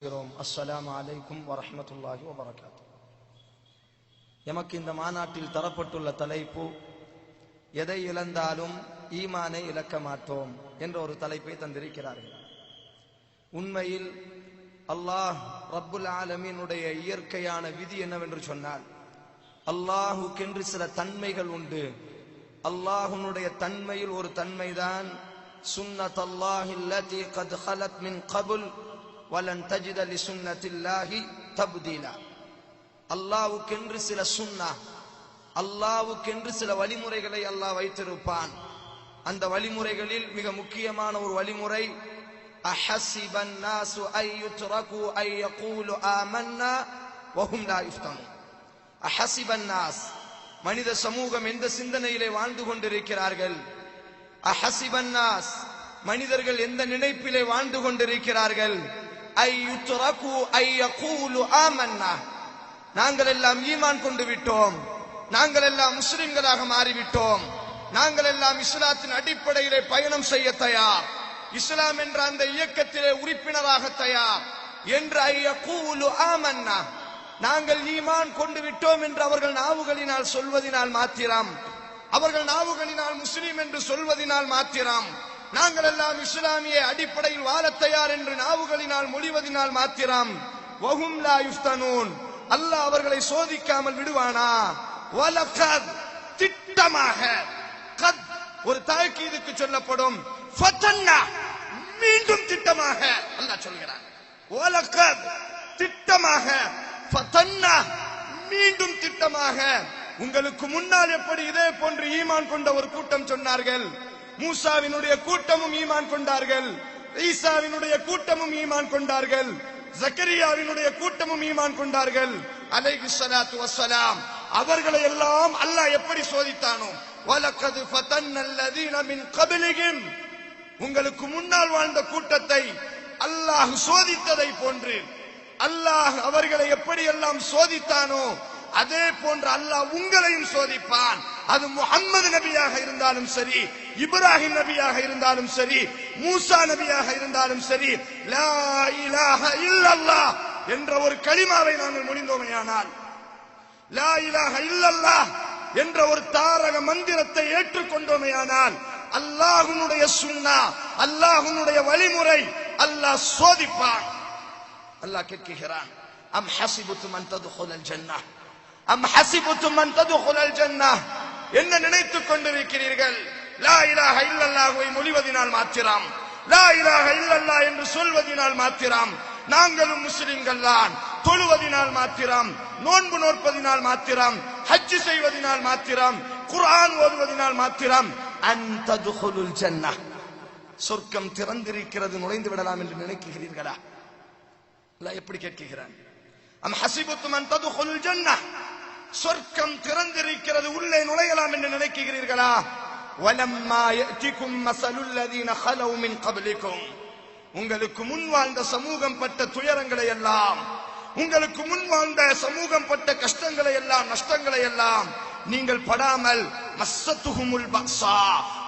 அஸ்ஸலாமு அலைக்கும் வரஹ்மத்துல்லாஹி வபரகாத்துஹு. எமக்கு இந்த மாநாட்டில் தரப்பட்டுள்ள தலைப்பு எதை இழந்தாலும் ஈமானை இழக்க மாட்டோம் என்ற ஒரு தலைப்பை தந்திருக்கிறார்கள். உண்மையில் அல்லாஹ் ரப்புல் ஆலமீனுடைய இயற்கையான விதி என்னவென்று சொன்னால், அல்லாஹுக்கென்று சில தன்மைகள் உண்டு. அல்லாஹுனுடைய தன்மையில் ஒரு தன்மைதான் சுன்னத்துல்லாஹி அல்லதி கத் ஹலத் மின் கபுல் வலன் தஜித லிசுன்னத்தில்லாஹி தப்தீலா. அல்லாஹ்வுக்கென்று சில சுன்னா, அல்லாஹ்வுக்கென்று சில வழிமுறைகளை அல்லாஹ் வைத்திருப்பான். அந்த வழிமுறைகளில் மிக முக்கியமான ஒரு வழிமுறை, அஹஸிபன் நாசு அய்யுத்ரகு அய்யகூலு ஆமன்னா வஹும் லா யுஃப்தனூன். அஹஸிபன் நாஸ், மனித சமூகம் எந்த சிந்தனையிலே வாழ்ந்து கொண்டிருக்கிறார்கள்? அஹஸிபன் நாஸ், மனிதர்கள் எந்த நினைப்பிலே வாழ்ந்து கொண்டிருக்கிறார்கள்? அய்யுத்ரகு அய்யகூலு ஆமன்னா, நாங்கள் எல்லாம் ஈமான் கொண்டு விட்டோம், நாங்கள் எல்லாம் முஸ்லிம்களாக மாறிவிட்டோம், நாங்கள் எல்லாம் இஸ்லாத்தின் அடிப்படையிலே பயணம் செய்ய தயார், இஸ்லாம் என்ற அந்த இயக்கத்திலே உறுப்பினராக தயார் என்று அய்யகூலு ஆமன்னா, நாங்கள் ஈமான் கொண்டு விட்டோம் என்று அவர்கள் நாவுகளினால் சொல்வதினால் மாத்திரம், அவர்கள் நாவுகளினால் முஸ்லிம் என்று சொல்வதினால் மாத்திரம், நாங்கள் எல்லாம் இஸ்லாமிய அடிப்படையில் வாழ தயார் என்று நாவுகளினால் மொழிவதினால் மாத்திரம், வஹும் லா யுஃப்தனூன், அல்லாஹ் அவர்களை சோதிக்காமல் விடுவானா? வலகத், திட்டமாக, கத் ஒரு தாக்கீதுக்கு சொல்லப்படும், ஃபதன்னா மீண்டும் திட்டமாக அல்லாஹ் சொல்கிறான். வலகத் திட்டமாக, ஃபதன்னா மீண்டும் திட்டமாக. உங்களுக்கு முன்னால் எப்படி இதே போன்று ஈமான் கொண்ட ஒரு கூட்டம் சொன்னார்கள், மூசாவினுடைய கூட்டமும் ஈமான் கொண்டார்கள், ஈசாவினுடைய கூட்டமும் ஈமான் கொண்டார்கள், ஜக்கரியாவினுடைய கூட்டமும் ஈமான் கொண்டார்கள் அலைஹிஸ்ஸலாத்து வஸ்ஸலாம். அவர்களை எல்லாம் அல்லாஹ் எப்படி சோதித்தானோ, வலகத் ஃபதன்னல்லதீன மின் கப்லிஹிம், உங்களுக்கு முன்னால் வாழ்ந்த கூட்டத்தை அல்லாஹ் சோதித்ததை போன்று அல்லாஹ் அவர்களை எப்படி எல்லாம் சோதித்தானோ அதே போன்று அல்லாஹ் உங்களையும் சோதிப்பான். அது முஹம்மது நபியாக இருந்தாலும் சரி, இப்ராஹிம் நபியாக இருந்தாலும் சரி, மூசா நபியாக இருந்தாலும் சரி, லா இலாஹ இல்லல்லாஹ் என்ற ஒரு கலிமாவை நாங்கள் முடிந்தோமையானால், லா இலாஹ இல்லல்லாஹ் என்ற ஒரு தாரக மந்திரத்தை ஏற்றுக்கொண்டோமையானால், அல்லாஹ்வுடைய சுன்னா, அல்லாஹ்வுடைய வழிமுறை அல்லாஹ் சோதிப்பான். அல்லாஹ் கேட்கிறான், அம் ஹஸிபுதும் அன் ததுகுலல் ஜன்னah, அம் ஹஸிபுதும் அன் ததுகுலல் ஜன்னah, என்ன நினைத்துக் கொண்டிருக்கிறீர்கள்? லா இலாஹ இல்லல்லாஹ்வை மொழிவதினால் மாத்திரம், லா இலாஹ இல்லல்லாஹ் என்று சொல்வதினால் மாத்திரம், நாங்களும் முஸ்லிம்கள் தான், தொழுவதினால் மாத்திரம், நோன்பு நோற்பதினால் மாத்திரம், ஹஜ் செய்வதினால் மாத்திரம், குர்ஆன் ஓதுவதினால் மாத்திரம், அன் ததுகுலுல் ஜன்னah, சொர்க்கம் திறந்திருக்கிறது, நுழைந்து விடலாம் என்று நினைக்கிறீர்களா? அல்லாஹ் எப்படி கேட்கிறான்? அம் ஹஸிபுதும் அன் ததுகுலுல் ஜன்னah, சொர்க்கம் திறந்திருக்கிறது, உள்ளே நுழையலாம் என்று நினைக்கிறீர்களா? வலம்மா யஅதிகும் மஸலுல் லதீன ஹலவு மின் கப்லிகும், உங்களுக்கு முன் வாழ்ந்த சமூகம் பட்ட துயரங்களை எல்லாம், உங்களுக்கு முன் வாழ்ந்த சமூகம் பட்ட கஷ்டங்களை எல்லாம், நஷ்டங்களை எல்லாம் நீங்கள் படாமல், மஸ்ஸத்துஹுமுல் பக்ஸா,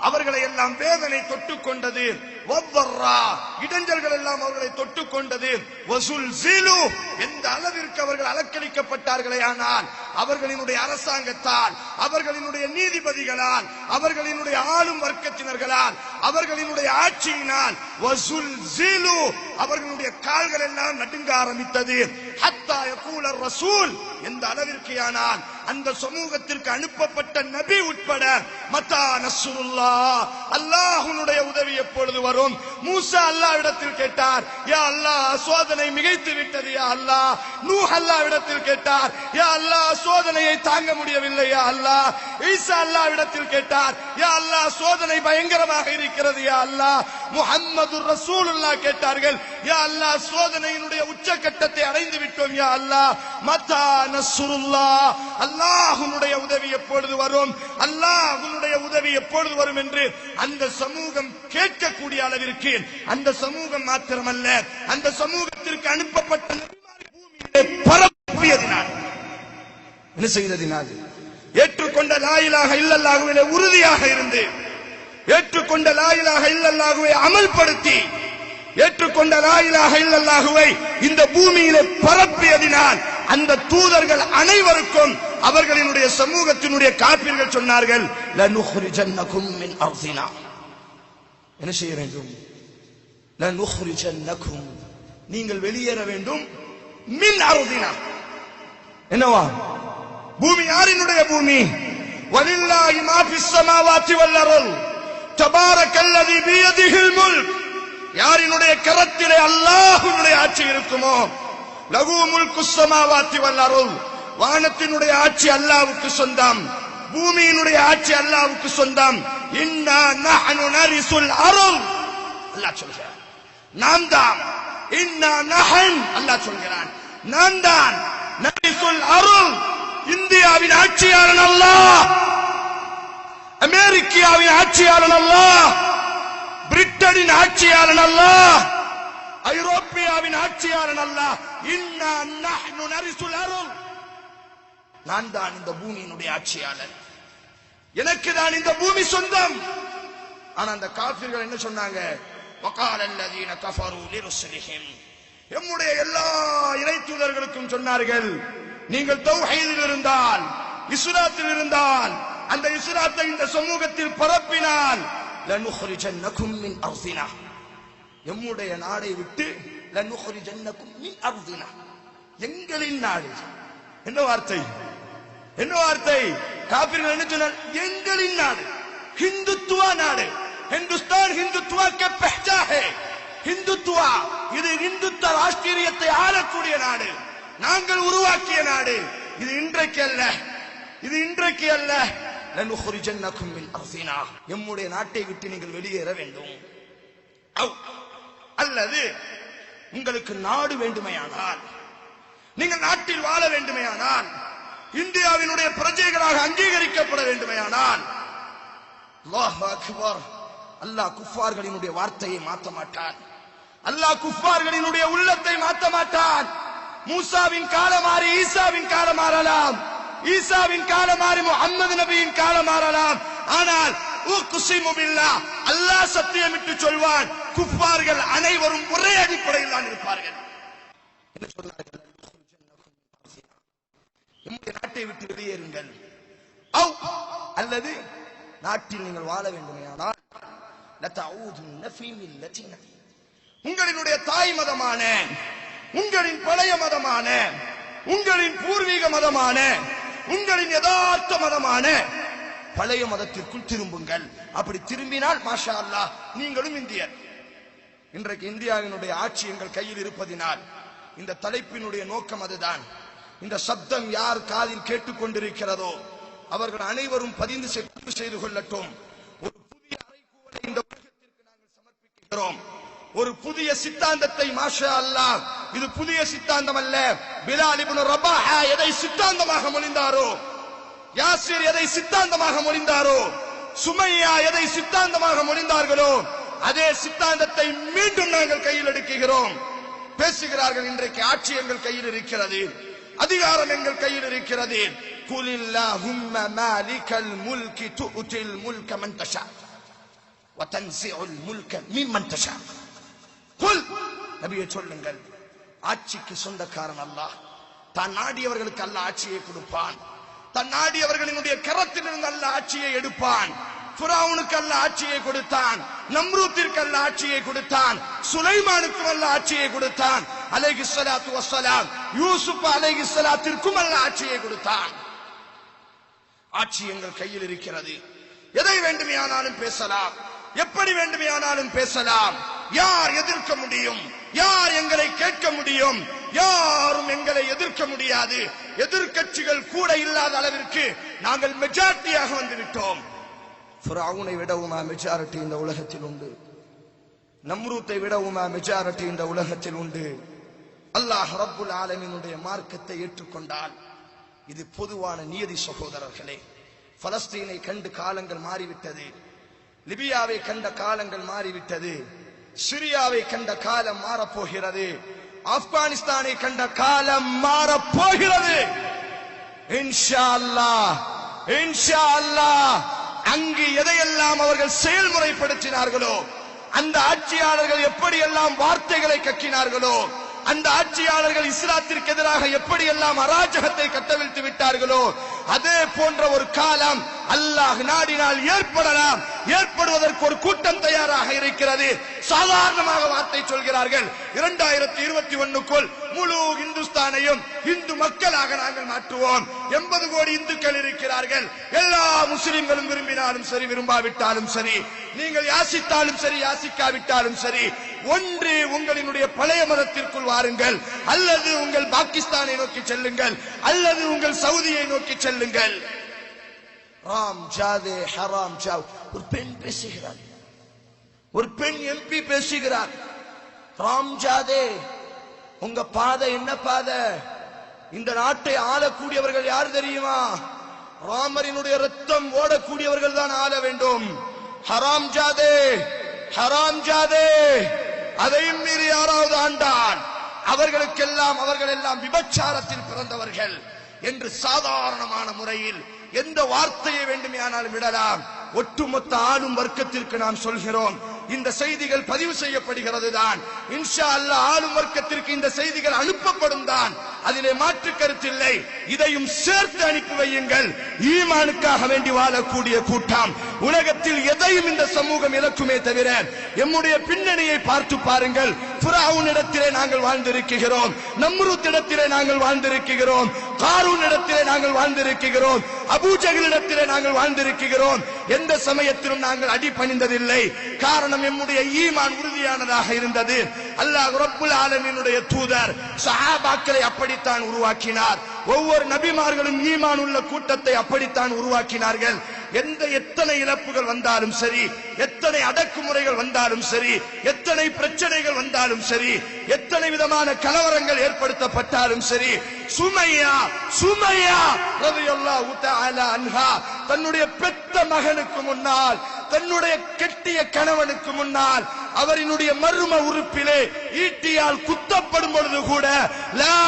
அவர்களை எல்லாம் வேதனை தொட்டுக் கொண்டது, வவ்வர்ரா இடைஞ்சல்கள் எல்லாம் அவர்களை தொட்டுக் கொண்டது, வஸுல்ஸிலு எந்த அளவிற்கு அவர்கள் அலக்களிக்கப்பட்டார்களே, ஆனால் அவர்களினுடைய அரசாங்கத்தால், அவர்களினுடைய நீதிபதிகளால், அவர்களினுடைய ஆளும் வர்க்கத்தினர்களால், அவர்களினுடைய ஆட்சியினால், வஸுல்ஸிலு அவர்களுடைய கால்கள் எல்லாம் நடுங்க ஆரம்பித்தது. ஹத்தா யகூல ரசூல், எந்த அளவிற்கு ஆனால் அந்த சமூகத்திற்கு அனுப்பப்பட்ட நபி உட்பட, மத்தா நஸ்ருல்லாஹ், அல்லாஹ்வுடைய உதவி எப்பொழுது வரும்? மூசா அல்லாஹ்விடத்தில் கேட்டார், யா அல்லாஹ் சோதனை மிகைத்து விட்டது யா அல்லாஹ். நூஹ் அல்லாஹ்விடத்தில் கேட்டார், யா அல்லாஹ் சோதனையை தாங்க முடியவில்லை யா அல்லாஹ். ஈசா அல்லாஹ்விடத்தில் கேட்டார், யா அல்லாஹ் சோதனை பயங்கரமாக இருக்கிறது யா அல்லாஹ். முஹம்மது ரசூலுல்லாஹ் கேட்டார்கள், யா அல்லாஹ் சோதனையினுடைய உச்சகட்டத்தை அடைந்து விட்டோம் யா அல்லாஹ். மத்தா நஸ்ருல்லாஹ், அல்லாஹ்வுடைய உதவி எப்பொழுது வரும்? அல்லாஹ்வுடைய உதவி எப்பொழுது வரும் என்று அந்த சமூகம் கேட்கக்கூடிய அளவிற்கு, அந்த சமூகம் மாத்திரமல்ல, அந்த சமூகத்திற்கு அனுப்பப்பட்ட பூமியிலே பரப்பியதினால், என்ன செய்ததினால், ஏற்றுக்கொண்ட லா இலாஹ இல்லல்லாஹ்விலே உறுதியாக இருந்து, ஏற்றுக்கொண்ட லா இலாஹ இல்லல்லாஹ்வை அமல்படுத்தி, ஏற்றுக்கொண்ட லா இலாஹ இல்லல்லாஹுவை இந்த பூமியிலே பரப்பியதினால் அந்த தூதர்கள் அனைவருக்கும் அவர்களினுடைய சமூகத்தினுடைய காபிர்கள் சொன்னார்கள் லனுஹ்ரிஜன்னகும் மின் அர்தினா, என்ன செய்ய வேண்டும்? லனுஹ்ரிஜன்னகும், நீங்கள் வெளியேற வேண்டும், மின் அர்தினா, என்னவா? பூமி யாரினுடைய பூமி? வலில்லாஹி மா ஃபிஸ் ஸமாவாதி வல் அர்ள் தபாரக்கல்லதி பியதிஹில் முல்க், யாரினுடைய கரத்திலே அல்லாஹ்வுடைய ஆட்சி இருக்குமோ, லஹு முல்குஸ் ஸமாவாதி வல் அர்ள், வானத்தினுடைய ஆட்சி அல்லாஹ்வுக்கு சொந்தம், பூமியினுடைய ஆட்சி அல்லாஹ்வுக்கு சொந்தம். இன்னா நஹ்னு நரிசுல் அர்ள், அல்லாஹ் சொல்கிறான், நாம் தான். இன்னா நஹன், அல்லாஹ் சொல்கிறான், நான் தான். நரிசுல் அர்ள், இந்தியாவின் ஆட்சியாளன் அல்லாஹ், அமெரிக்காவின் ஆட்சியாளன் அல்லாஹ், பிரிட்டனின் ஆட்சியாளன் அல்லாஹ், ஐரோப்பியாவின் ஆட்சியாளன் அல்லாஹ். இன்னா நஹ்னு நரிசுல் அர்ள், நான் தான் இந்த பூமியினுடைய ஆட்சியாளர், எனக்கு தான் இந்த பூமி சொந்தம். ஆனா அந்த காஃபிர்கள் என்ன சொன்னாங்க? வகால அல்லதீன கஃபரு லிருசுலிஹிம், நம்முடைய எல்லா இறை தூதர்களுக்கும் சொன்னார்கள், நீங்கள் தௌஹீதில் இருந்தால், இஸ்லாத்தில் இருந்தால், அந்த இஸ்லாத்தை இந்த சமூகத்தில் பரப்பினால் லனுஹ்ரிஜன்னகும் மின் அர்தினா, நம்முடைய நாடை விட்டு லனுஹ்ரிஜன்னகும் மின் அர்தினா, எங்களின் நாடு. என்ன வார்த்தை? என்ன வார்த்தை? காபிர்கள் என்ன சொன்னார்? எங்களின் நாடு, ஹிந்துத்துவா நாடு. हिंदुस्तान हिंदुत्वा के पहचा है, हिंदुत्वा இது இந்துத்துவ ராஷ்டிரியத்தை ஆளக்கூடிய நாடு, நாங்கள் உருவாக்கிய நாடு. இது இன்றைக்கு அல்ல, இது இன்றைக்கு அல்ல. லனுஹ்ரிஜன்னகும் மின் அர்தினா, நம்முடைய நாட்டை விட்டு நீங்கள் வெளியேற வேண்டும். அல்லது உங்களுக்கு நாடு வேண்டுமையானால், நீங்கள் நாட்டில் வாழ வேண்டுமையானால், இந்தியாவினுடைய பிரஜைகளாக அங்கீகரிக்கப்பட வேண்டுமையானால், அல்லாஹ் அக்பர், அல்லாஹ் குஃபார்களினுடைய வார்த்தையை மாற்ற மாட்டான், அல்லாஹ் குஃபார்களினுடைய உள்ளத்தை மாற்ற மாட்டான். மூசாவின் காலம் மாறி ஈசாவின் காலம் மாறலாம், ஈசாவின் காலம் மாறி முஹம்மது நபியின் காலம் மாறலாம். ஆனால் உக்ஸிமு பில்லாஹ், அல்லாஹ் சத்தியமிட்டு சொல்வான், குஃபார்கள் அனைவரும் ஒரே அடிப்படையில் தான் இருப்பார்கள். என்ன சொன்னார்கள்? நம்முடைய நாட்டை விட்டு வெளியேறுங்கள், அல்லது நாட்டில் நீங்கள் வாழ வேண்டுமையானால் லதஊதுன்ன ஃபீ மில்லத்தினா, உங்களினுடைய தாய் மதமான, உங்களின் பழைய மதமான, உங்களின் பூர்வீக மதமான, உங்களின் யதார்த்த மதமான பழைய மதத்திற்குள் திரும்புங்கள். அப்படி திரும்பினால் மாஷா அல்லாஹ் நீங்களும் இந்தியர். இன்றைக்கு இந்தியாவினுடைய ஆட்சி எங்கள் கையில் இருப்பதினால் இந்த தலைப்பினுடைய நோக்கம் அதுதான். இந்த சப்தம் யார் காதில் கேட்டுக்கொண்டிருக்கிறதோ அவர்கள் அனைவரும் பதிந்து செய்து கொள்ளட்டும். ஒரு புதிய அறைகூவலை இந்த உலகத்திற்கு நாங்கள் சமர்ப்பிக்கிறோம், ஒரு புதிய சித்தாந்தத்தை. மாஷா அல்லாஹ், இது புதிய சித்தாந்தம் அல்ல. பிலால் இப்னு ரபாஹா எதை சித்தாந்தமாக மொழிந்தாரோ, யாசிர் எதை சித்தாந்தமாக மொழிந்தாரோ, சுமையா எதை சித்தாந்தமாக மொழிந்தார்களோ, அதே சித்தாந்தத்தை மீண்டும் நாங்கள் கையில் எடுக்கிறோம். பேசுகிறார்கள், இன்றைக்கு ஆட்சி எங்கள் கையில் இருக்கிறது, அதிகாரம் எங்கள் கையில் இருக்கிறது. குலில்லாஹும்ம மாலிகல் முல்கி துஉதில் முல்க மன் தஷா வ தன்ஸிஉல் முல்க மிம்மன் தஷா. குல், நபியே சொல்லுங்கள், ஆட்சிக்கு சொந்தக்காரன் அல்லாஹ். தான் நாடியவர்களுக்கு அல்லாஹ் ஆட்சியை கொடுப்பான், தன் நாடியவர்களினுடைய கரத்திலிருந்து அல்லாஹ் ஆட்சியை எடுப்பான். ஃபிரௌனுக்கு அல்லாஹ் ஆட்சியை கொடுத்தான், நம்ரூத்திற்கு அல்லாஹ் ஆட்சியை கொடுத்தான், சுலைமானுக்கு அல்லாஹ் ஆட்சியை கொடுத்தான், அலைஹிஸ்ஸலாத்து வஸ்ஸலாம் யூசுப் அலைஹிஸ்ஸலாத்திற்கும் அல்லாஹ் ஆட்சியை கொடுத்தான். ஆட்சி எங்கள் கையில் இருக்கிறது. எதை வேண்டுமையானாலும் பேசலாம், எப்படி வேண்டுமையானாலும் பேசலாம். யார் எதிர்க்க முடியும்? யார் எங்களை கேட்க முடியும்? யாரும் எங்களை எதிர்க்க முடியாது. எதிர்க்கட்சிகள் கூட இல்லாத அளவிற்கு நாங்கள் மெஜாரிட்டியாக வந்துவிட்டோம். ஃபிரௌனை விடவுமா மெஜாரிட்டி இந்த உலகத்தில் உண்டு? நம்ரூத்தை விடவுமா மெஜாரிட்டி இந்த உலகத்தில் உண்டு? அல்லாஹ் ரப்புல் ஆலமீனுடைய மார்க்கத்தை ஏற்றுக்கொண்டால் இது பொதுவான நியதி. சகோதரர்களே, பலஸ்தீனை கண்டு காலங்கள் மாறிவிட்டது, லிபியாவை கண்ட காலங்கள் மாறிவிட்டது, சிரியாவை கண்ட காலம் மாறப்போகிறது, ஆப்கானிஸ்தானை கண்ட காலம் மாறப்போகிறது. இன்ஷா அல்லாஹ், இன்ஷா அல்லாஹ். அங்கு எதையெல்லாம் அவர்கள் செயல்முறைப்படுத்தினார்களோ அந்த ஆட்சியாளர்கள் எப்படியெல்லாம் வார்த்தைகளை கக்கினார்களோ, அந்த ஆட்சியாளர்கள் இஸ்லாத்திற்கு எதிராக எப்படியெல்லாம் அராஜகத்தை கட்டவிழ்த்து விட்டார்களோ, அதே போன்ற ஒரு காலம் அல்லாஹ் நாடினால் ஏற்படலாம். ஏற்படுவதற்கு ஒரு கூட்டம் தயாராக இருக்கிறது. சாதாரணமாக வார்த்தை சொல்கிறார்கள், 2021க்குள் முழு இந்துஸ்தானையும் இந்து மக்களாக நாங்கள் மாற்றுவோம். 80 கோடி இந்துக்கள் இருக்கிறார்கள். எல்லா முஸ்லிம்களும் விரும்பினாலும் சரி, விரும்பாவிட்டாலும் சரி, நீங்கள் யாசித்தாலும் சரி, யாசிக்காவிட்டாலும் சரி, ஒன்று உங்களினுடைய பழைய மதத்திற்குள் வாருங்கள், அல்லது உங்கள் பாகிஸ்தானை நோக்கி செல்லுங்கள், அல்லது உங்கள் சவுதியை நோக்கி செல்லுங்கள். ராம் ஜாதே ஹராம் ஜாவ். ஒரு பெண் பேசுகிறார், ஒரு பெண் எம்பி பேசுகிறார். ராம் ஜாதே, உங்க பாதை என்ன பாதை? இந்த நாட்டை ஆளக்கூடியவர்கள் யார் தெரியுமா? ராமரினுடைய ரத்தம் ஓடக்கூடியவர்கள் தான் ஆள வேண்டும். ஹராம் ஜாதே, ஹராம் ஜாதே, அதையும் மீறி யாராவது ஆண்டான் அவர்கள் எல்லாம் விபச்சாரத்தில் பிறந்தவர்கள் என்று சாதாரணமான முறையில் எந்த வார்த்தையை வேண்டுமானாலும் விடலாம். ஒட்டுமொத்த ஆளும் வர்க்கத்திற்கு நாம் சொல்கிறோம், இந்த செய்திகள் பதிவு செய்யப்படுகிறது தான். இன்ஷா அல்லாஹ் ஆளும் வர்க்கத்திற்கு இந்த செய்திகள் அனுப்பப்படும் தான், அதிலே மாற்று கருத்தில்லை. இதையும் சேர்த்து அனுப்பி வையுங்கள். ஈமானுக்காக வேண்டி வாழக்கூடிய கூட்டம் உலகத்தில் எதையும் இந்த சமூகம் இழக்குமே தவிர, எம்முடைய பின்னணியை பார்த்து பாருங்கள். ஃபிரௌன் இடத்திலே நாங்கள் வாழ்ந்திருக்கிறோம், நம்ரூத் இடத்திலே நாங்கள் வாழ்ந்திருக்கிறோம், காரூன் இடத்திலே நாங்கள் வாழ்ந்திருக்கிறோம், அபூஜஹல் இடத்திலே நாங்கள் வாழ்ந்திருக்கிறோம். எந்த சமயத்திலும் நாங்கள் அடிபணிந்ததில்லை. காரணம், எம்முடைய ஈமான் உறுதியானதாக இருந்தது. அல்லாஹ் ரப்புல் ஆலமீனுடைய தூதர் சஹாபாக்களை அப்படித்தான் உருவாக்கினார். ஒவ்வொரு நபிமார்களும் ஈமான் உள்ள கூட்டத்தை அப்படித்தான் உருவாக்கினார்கள். எத்தனை இழப்புகள் வந்தாலும் சரி, எத்தனை அடக்குமுறைகள் வந்தாலும் சரி, எத்தனை பிரச்சனைகள் வந்தாலும் சரி, எத்தனை விதமான கலவரங்கள் ஏற்படுத்தப்பட்டாலும் சரி, சுமையா ரலியல்லாஹு தஆலா அன்ஹா தன்னுடைய பெத்த மகனுக்கு முன்னால், தன்னுடைய கெட்டிய கணவனுக்கு முன்னால், அவரினுடைய மர்ம உறுப்பிலே ஈட்டியால் குத்தப்படும் பொழுது கூட லா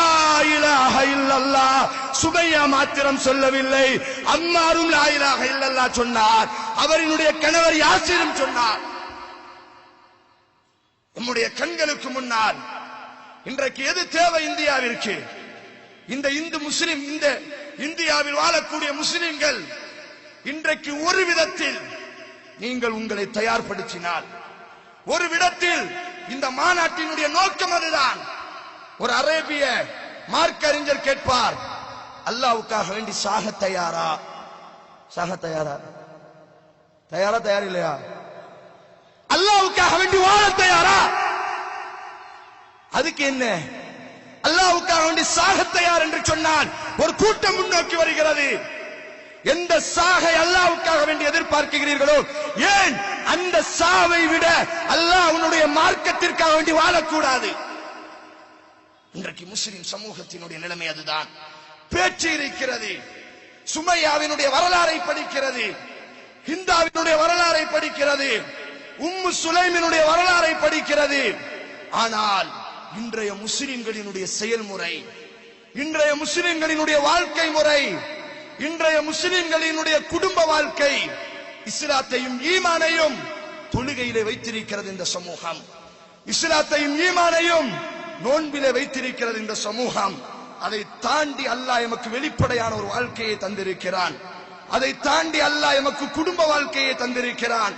இலாஹ இல்லல்லாஹ் சுமையா மாத்திரம் சொல்லவில்லை, அம்மாரும் லா இலாஹ இல்லல்லாஹ் சொன்னார். அவரினுடைய கணவர் யாசிரும் சொன்னார். நம்முடைய கண்களுக்கு முன்னால் இன்றைக்கு எது தேவை இந்தியாவிற்கு? இந்த இந்து முஸ்லிம், இந்த இந்தியாவில் வாழக்கூடிய முஸ்லிம்கள் இன்றைக்கு ஒரு விதத்தில் நீங்கள் உங்களை தயார்படுத்தினால், ஒரு விதத்தில் இந்த மாநாட்டினுடைய நோக்கம் அதுதான். ஒரு அரேபிய மார்க்க அறிஞர் கேட்பார், அல்லாஹ்வுக்காக வேண்டி சாக தயாரா? சாக தயாரா? தயாரா? தயார் இல்லையா? அல்லாஹ்வுக்காக வேண்டி வாழ தயாரா? அதுக்கு என்ன? அல்லாஹ்வுக்காக வேண்டி சாக தயார் என்று சொன்னால் ஒரு கூட்டம் முன்னோக்கி வருகிறது. எந்த சாகை அல்லாஹ்வுக்காக வேண்டி எதிர்பார்க்கிறீர்களோ, ஏன் அந்த சாவை விட அல்லாஹ் உன்னுடைய மார்க்கத்திற்காக வேண்டி வாழக்கூடாது? இன்றைக்கு முஸ்லிம் சமூகத்தினுடைய நிலைமை அதுதான். பேச்சு இருக்கிறது, சுமையாவினுடைய வரலாறை படிக்கிறது, ஹிந்தாவினுடைய வரலாறை படிக்கிறது, உம்மு சுலைமினுடைய வரலாறை படிக்கிறது. ஆனால் இன்றைய முஸ்லிம்களினுடைய செயல்முறை, இன்றைய முஸ்லிம்களினுடைய வாழ்க்கை முறை, இன்றைய முஸ்லிம்களினுடைய குடும்ப வாழ்க்கை இஸ்லாத்தையும் ஈமானையும் தொழுகையிலே வைத்திருக்கிறது இந்த சமூகம். இஸ்லாத்தையும் ஈமானையும் நோன்பிலே வைத்திருக்கிறது இந்த சமூகம். அதை தாண்டி அல்லாஹ் எமக்கு வெளிப்படையான ஒரு வாழ்க்கையை தந்திருக்கிறான். அதை தாண்டி அல்லாஹ் எமக்கு குடும்ப வாழ்க்கையை தந்திருக்கிறான்.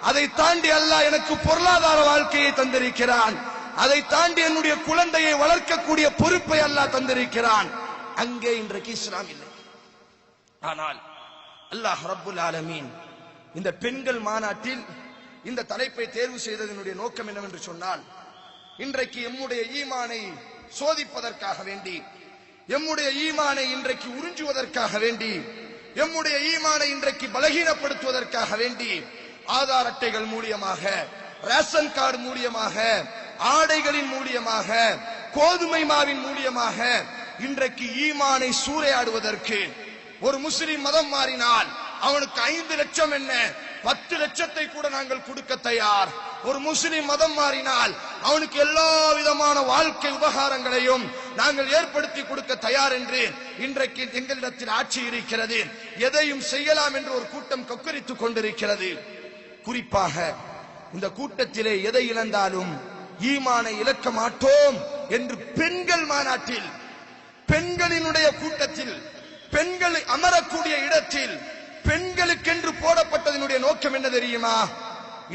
அதை தாண்டி அல்லாஹ் எனக்கு பொருளாதார வாழ்க்கையை தந்திருக்கிறான். அதை தாண்டி என்னுடைய குழந்தையை வளர்க்கக்கூடிய பொறுப்பை அல்லாஹ் தந்திருக்கிறான். அங்கே இன்றைக்கு இஸ்லாம் இல்லை. ஆனால் அல்லாஹ் ரப்புல் ஆலமீன் இந்த பெண்கள் மாநாட்டில் இந்த தலைப்பை தேர்வு செய்ததனுடைய நோக்கம் என்னவென்று சொன்னால், இன்றைக்கு எம்முடைய ஈமானை சோதிப்பதற்காக வேண்டி, எம்முடைய ஈமானை இன்றைக்கு உறிஞ்சுவதற்காக வேண்டி, எம்முடைய ஈமானை இன்றைக்கு பலகீனப்படுத்துவதற்காக வேண்டி ஆதார் அட்டைகள் மூலியமாக, ரேஷன் கார்டு மூலியமாக, ஆடைகளின் மூலியமாக, கோதுமை மாவின் மூலியமாக இன்றைக்கு ஈமானை சூறையாடுவதற்கு ஒரு முஸ்லிம் மதம் மாறினால் அவனுக்கு 5 லட்சம் என்ன 10 லட்சத்தை கூட நாங்கள் கொடுக்க தயார். ஒரு முஸ்லிம் மதம் மாறினால் அவனுக்கு எல்லா விதமான வாழ்க்கை உபகாரங்களையும் நாங்கள் ஏற்படுத்தி கொடுக்க தயார் என்று இன்றைக்கு எங்களிடத்தில் ஆட்சி இருக்கிறது. எதையும் செய்யலாம் என்று ஒரு கூட்டம் கொக்கரித்துக் கொண்டிருக்கிறது. குறிப்பாக இந்த கூட்டத்திலே எதை இழந்தாலும் ஈமானை இழக்க மாட்டோம் என்று பெண்கள் மாநாட்டில், பெண்களினுடைய கூட்டத்தில், பெண்கள் அமரக்கூடிய இடத்தில் பெண்களுக்கென்று போடப்பட்டதனுடைய நோக்கம் என்ன தெரியுமா?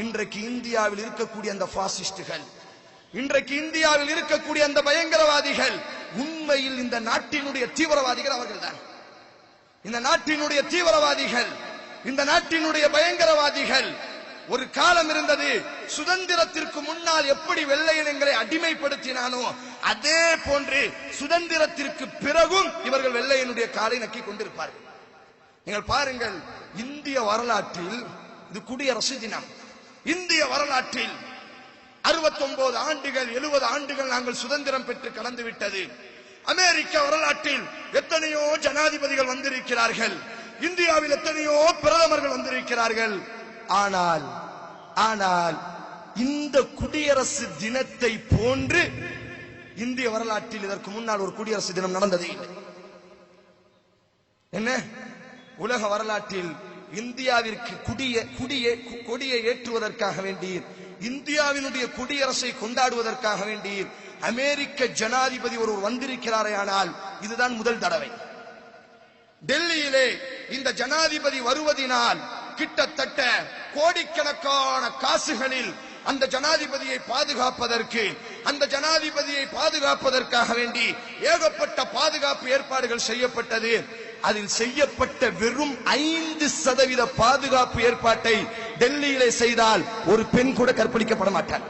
இன்றைக்கு இந்தியாவில் இருக்கக்கூடிய அந்த பாசிஸ்டுகள், இன்றைக்கு இந்தியாவில் இருக்கக்கூடிய அந்த பயங்கரவாதிகள் உண்மையில் இந்த நாட்டினுடைய தீவிரவாதிகள் அவர்கள்தான். இந்த நாட்டினுடைய தீவிரவாதிகள், இந்த நாட்டினுடைய பயங்கரவாதிகள். ஒரு காலம் இருந்தது, சுதந்திரத்திற்கு முன்னால் எப்படி வெள்ளையனங்களை அடிமைப்படுத்தினானோ அதே போன்று சுதந்திரத்திற்கு பிறகும் இவர்கள் வெள்ளையனுடைய காலை நக்கி கொண்டிருப்பார்கள். நீங்கள் பாருங்கள், இந்திய வரலாற்றில் இது குடியரசு தினம். இந்திய வரலாற்றில் 69 ஆண்டுகள் 70 ஆண்டுகள் நாங்கள் சுதந்திரம் பெற்று கடந்து விட்டது. அமெரிக்க வரலாற்றில் எத்தனையோ ஜனாதிபதிகள் வந்திருக்கிறார்கள், இந்தியாவில் எத்தனையோ பிரதமர்கள் வந்திருக்கிறார்கள். ஆனால் இந்த குடியரசு தினத்தை போன்று இந்திய வரலாற்றில் இதற்கு முன்னால் ஒரு குடியரசு தினம் நடந்ததே இல்லை. என்ன? உலக வரலாற்றில் இந்தியாவிற்கு கொடியை ஏற்றுவதற்காக வேண்டி, இந்தியாவினுடைய குடியரசை கொண்டாடுவதற்காக வேண்டி அமெரிக்க ஜனாதிபதி ஒருவர் வந்திருக்கிறாரே, ஆனால் இதுதான் முதல் தடவை. டெல்லியிலே இந்த ஜனாதிபதி வருவதினால் கிட்டத்தட்ட கோடிக்கணக்கான காசுகளில் அந்த ஜனாதிபதியை பாதுகாப்பதற்காக வேண்டி ஏகப்பட்ட பாதுகாப்பு ஏற்பாடுகள் செய்யப்பட்டது. அதில் செய்யப்பட்ட வெறும் 5% பாதுகாப்பு ஏற்பாட்டை டெல்லியிலே செய்தால் ஒரு பெண் கூட கற்பழிக்கப்பட மாட்டார்.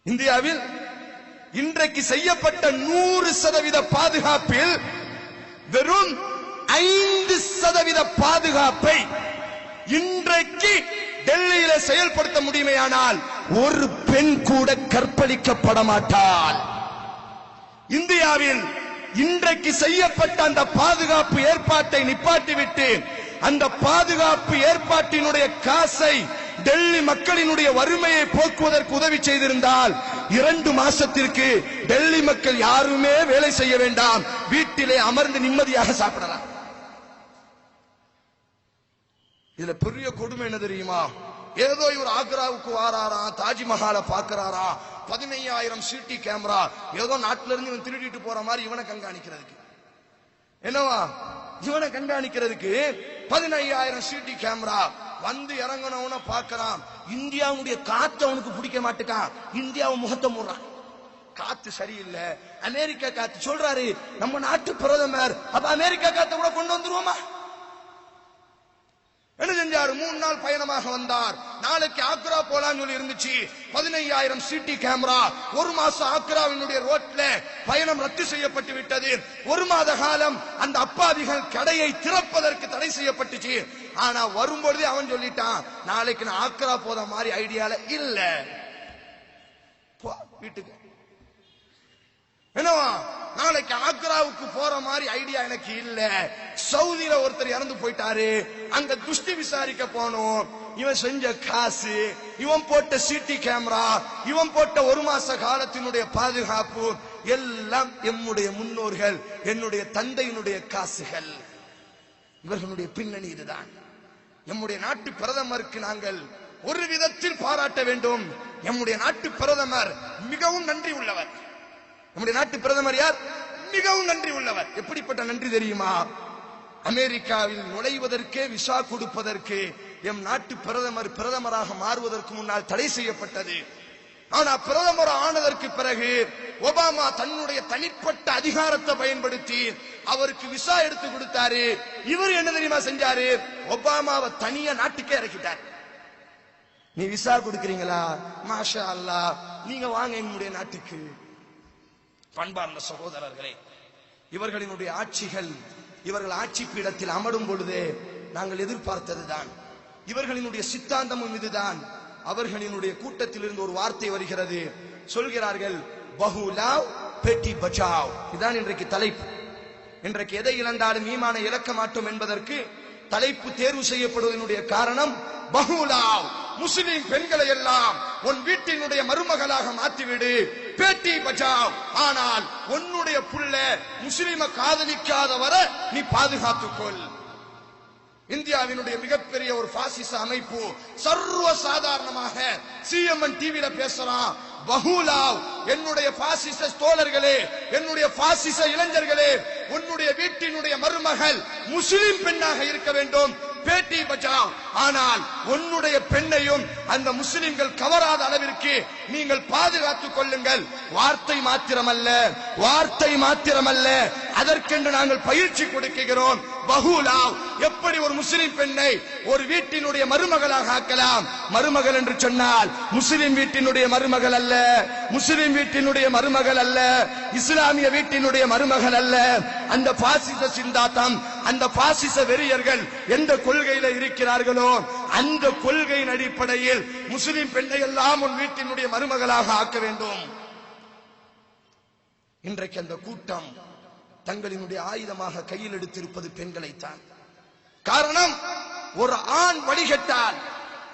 இந்தியாவில் இன்றைக்கு செய்யப்பட்ட 100% பாதுகாப்பில் வெறும் 5% பாதுகாப்பை இன்றைக்கு டெல்லியில செயல்படுத்த முடியுமேயானால் ஒரு பெண் கூட கற்பழிக்கப்பட மாட்டாள். இந்தியாவில் இன்றைக்கு செய்யப்பட்ட அந்த பாதுகாப்பு ஏற்பாட்டை நிப்பாட்டிவிட்டு அந்த பாதுகாப்பு ஏற்பாட்டினுடைய காசை டெல்லி மக்களினுடைய வறுமையை போக்குவதற்கு உதவி செய்திருந்தால் 2 மாசத்திற்கு டெல்லி மக்கள் யாருமே வேலை செய்ய வேண்டாம், வீட்டிலே அமர்ந்து நிம்மதியாக சாப்பிடலாம். இதுல பெரிய கொடுமை என்ன தெரியுமா? ஏதோ இவர் ஆக்ராவுக்கு வாராரா, தாஜ்மஹாலை பாக்குறாரா, 15,000 சிடி கேமரா, ஏதோ நாட்டில இருந்து இவன் திருடிட்டு போற மாதிரி இவனை கண்காணிக்கிறதுக்கு, என்னவா இவனை கண்காணிக்கிறதுக்கு 15,000 சிடி கேமரா வந்து இறங்கணும்னு பாக்குறான். இந்தியாவுடைய காத்து அவனுக்கு பிடிக்க மாட்டேக்கான், இந்தியாவை முகத்தை மூடுறான். காத்து சரியில்லை, அமெரிக்கா காத்து. சொல்றாரு நம்ம நாட்டு பிரதமர், அப்ப அமெரிக்கா காத்த கூட கொண்டு வந்துருவோமா? என்ன செஞ்சாரு? 3 நாள் பயணமாக வந்தார். நாளைக்கு ஆக்ரா போலான்னு சொல்லி இருந்துச்சு. 15,000 சிடி கேமரா. 1 மாசம் ஆக்ராவினுடைய ரோட்ல பயணம் ரத்து செய்யப்பட்டு விட்டது. 1 மாத காலம் அந்த அப்பாவிகள் கடையை திறப்பதற்கு தடை செய்யப்பட்டுச்சு. ஆனா வரும்பொழுதே அவன் சொல்லிட்டான், நாளைக்கு நான் ஆக்ரா போத மாதிரி ஐடியால இல்ல, வீட்டுக்கு. என்னவா? நாளைக்கு ஆக்ராவுக்கு போற மாதிரி ஐடியா எனக்கு இல்ல. சவுதியில ஒருத்தர் இறந்து போயிட்டாரு, அங்க துஷ்டி விசாரிக்க போனோம். இவன் செஞ்ச காசு, இவன் போட்ட சிடி கேமரா, இவன் போட்ட 1 மாச காலத்தினுடைய பாதுகாப்பு எல்லாம் எம்முடைய முன்னோர்கள், என்னுடைய தந்தையினுடைய காசுகள். இவர்களுடைய பின்னணி இதுதான். எம்முடைய நாட்டு பிரதமருக்கு நாங்கள் ஒரு விதத்தில் பாராட்ட வேண்டும். எம்முடைய நாட்டு பிரதமர் மிகவும் நன்றி உள்ளவர். நம்முடைய நாட்டு பிரதமர் யார்? மிகவும் நன்றி உள்ளவர். எப்படிப்பட்ட நன்றி தெரியுமா? அமெரிக்காவில் நுழைவதற்கே விசா கொடுப்பதற்கு எம் நாட்டு பிரதமராக மாறுவதற்கு முன்னால் தடை செய்யப்பட்டது. ஆனா பிரதமர் ஆனதற்கு பிறகு ஒபாமா தன்னுடைய தனிப்பட்ட அதிகாரத்தை பயன்படுத்தி அவருக்கு விசா எடுத்து கொடுத்தாரு. இவர் என்ன தெரியுமா செஞ்சாரு? ஒபாமாவை தனியா நாட்டுக்கே இறக்கிட்டார். நீ விசா கொடுக்கிறீங்களா? மாஷா அல்லாஹ், நீங்க வாங்க என்னுடைய நாட்டுக்கு. பண்பார்ந்த சகோதரர்களே, இவர்களினுடைய ஆட்சிகள், இவர்கள் ஆட்சி பீடத்தில் அமரும் பொழுதே நாங்கள் எதிர்பார்த்ததுதான். இவர்களினுடைய சித்தாந்தமும் இதுதான். அவர்களினுடைய கூட்டத்தில் இருந்து ஒரு வார்த்தை வருகிறது. சொல்கிறார்கள், பஹு லாவ் பேட்டி பச்சாவ். இதுதான் இன்றைக்கு தலைப்பு. இன்றைக்கு எதை இழந்தாலும் ஈமானை இழக்க மாட்டோம் என்பதற்கு தலைப்பு தேர்வு செய்யப்படுவதனுடைய காரணம் பஹு லாவ். முஸ்லிம் பெண்களை எல்லாம் உன் வீட்டினுடைய மருமகளாக மாற்றிவிடு, பேட்டி பச்சாவ். ஆனால் உன்னுடைய புள்ள முஸ்லிம காதலிக்காத வரை நீ பாதுகாத்துக்கொள். இந்தியாவினுடைய மிகப்பெரிய ஒரு பாசிச அமைப்பு சர்வ சாதாரணமாக சிஎம்என் டிவில பேசுறான், பஹூலாவ், என்னுடைய பாசிச தோழர்களே, என்னுடைய பாசிச இளைஞர்களே, உன்னுடைய வீட்டினுடைய மருமகள் முஸ்லிம் பெண்ணாக இருக்க வேண்டும், பேட்டி பச்சாவ். ஆனால் உன்னுடைய பெண்ணையும் அந்த முஸ்லிம்கள் கவராத அளவிற்கு நீங்கள் பாதுகாத்துக் கொள்ளுங்கள். வார்த்தை மாத்திரமல்ல, வார்த்தை மாத்திரமல்ல, அதற்கென்று நாங்கள் பயிற்சி கொடுக்கிறோம். பஹூலாவ், எப்படி ஒரு முஸ்லிம் பெண்ணை ஒரு வீட்டினுடைய மருமகளாக ஆக்கலாம். மருமகள் என்று சொன்னால் முஸ்லிம் வீட்டினுடைய மருமகள் அல்ல, முஸ்லிம் வீட்டினுடைய மருமகள் அல்ல, இஸ்லாமிய வீட்டினுடைய மருமகள் அல்ல. அந்த பாசிச சிந்தாத்தம், அந்த பாசிச வெறியர்கள் எந்த கொள்கையில இருக்கிறார்களோ அந்த கொள்கையின் அடிப்படையில் முஸ்லிம் பெண்ணை எல்லாம் உன் வீட்டினுடைய மருமகளாக ஆக்க வேண்டும். இன்றைக்கு அந்த கூட்டம் தங்களினுடைய ஆயுதமாக கையில் எடுத்திருப்பது பெண்களைத்தான். காரணம், ஒரு ஆண் வழிகட்டால்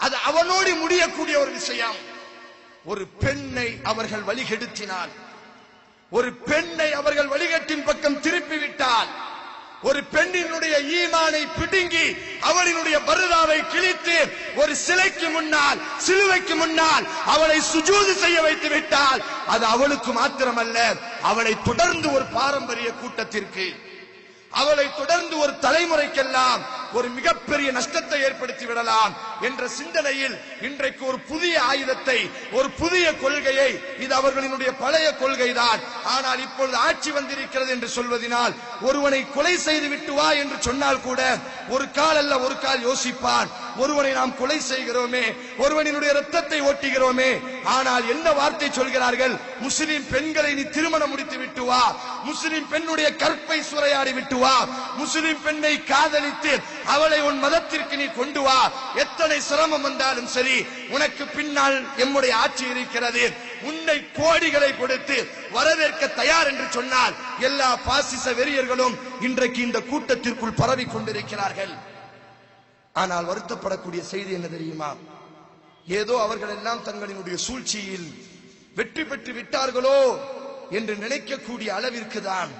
அது அவனோடு முடியக்கூடிய ஒரு விஷயம். ஒரு பெண்ணை அவர்கள் வழிகெடுத்தினால், ஒரு பெண்ணை அவர்கள் வழிகட்டின் பக்கம் திருப்பிவிட்டால், ஒரு பெண்ணினுடைய ஈமானை பிடுங்கி அவளினுடைய பருதாவை கிழித்து ஒரு சிலைக்கு முன்னால், சிலுவைக்கு முன்னால் அவளை சுஜூது செய்ய வைத்து விட்டால் அது அவளுக்கு மாத்திரமல்ல, அவளை தொடர்ந்து ஒரு பாரம்பரிய கூட்டத்திற்கு, அவளை தொடர்ந்து ஒரு தலைமுறைக்கெல்லாம் ஒரு மிகப்பெரிய நஷ்டத்தை ஏற்படுத்தி விடலாம் என்ற சிந்தனையில் இன்றைக்கு ஒரு புதிய ஆயுதத்தை, ஒரு புதிய கொள்கையை, இது அவர்களினுடைய பழைய கொள்கைதான், ஆனால் இப்பொழுது ஆட்சி வந்திருக்கிறது என்று சொல்வதனால் ஒருவனை கொலை செய்து விட்டு வா என்று சொன்னால் கூட ஒரு கால் அல்ல ஒரு கால் யோசிப்பான். ஒருவனை நாம் கொலை செய்கிறோமே, ஒருவனினுடைய ரத்தத்தை ஓட்டுகிறோமே, ஆனால் என்ன வார்த்தை சொல்கிறார்கள்? முஸ்லிம் பெண்களை நீ திருமணம் முடித்து விட்டு வா, முஸ்லிம் பெண்ணுடைய கற்பை சூறையாடி விட்டு வா, முஸ்லிம் பெண்ணை காதலித்து அவளை உன் மதத்திற்கு நீ கொண்டு வா, எத்தனை சிரமம் வந்தாலும் சரி, உனக்கு பின்னால் எம்முடைய ஆட்சி இருக்கிறது, உன்னை கோடிகளை கொடுத்து வரவேற்க தயார் என்று சொன்னால் எல்லா பாசிச வெறியர்களும் இன்றைக்கு இந்த கூட்டத்திற்குள் பரவி கொண்டிருக்கிறார்கள். ஆனால் வருத்தப்படக்கூடிய செய்தி என்ன தெரியுமா? ஏதோ அவர்கள் எல்லாம் தங்களினுடைய சூழ்ச்சியில் வெற்றி பெற்று விட்டார்களோ என்று நினைக்கக்கூடிய அளவிற்கு தான்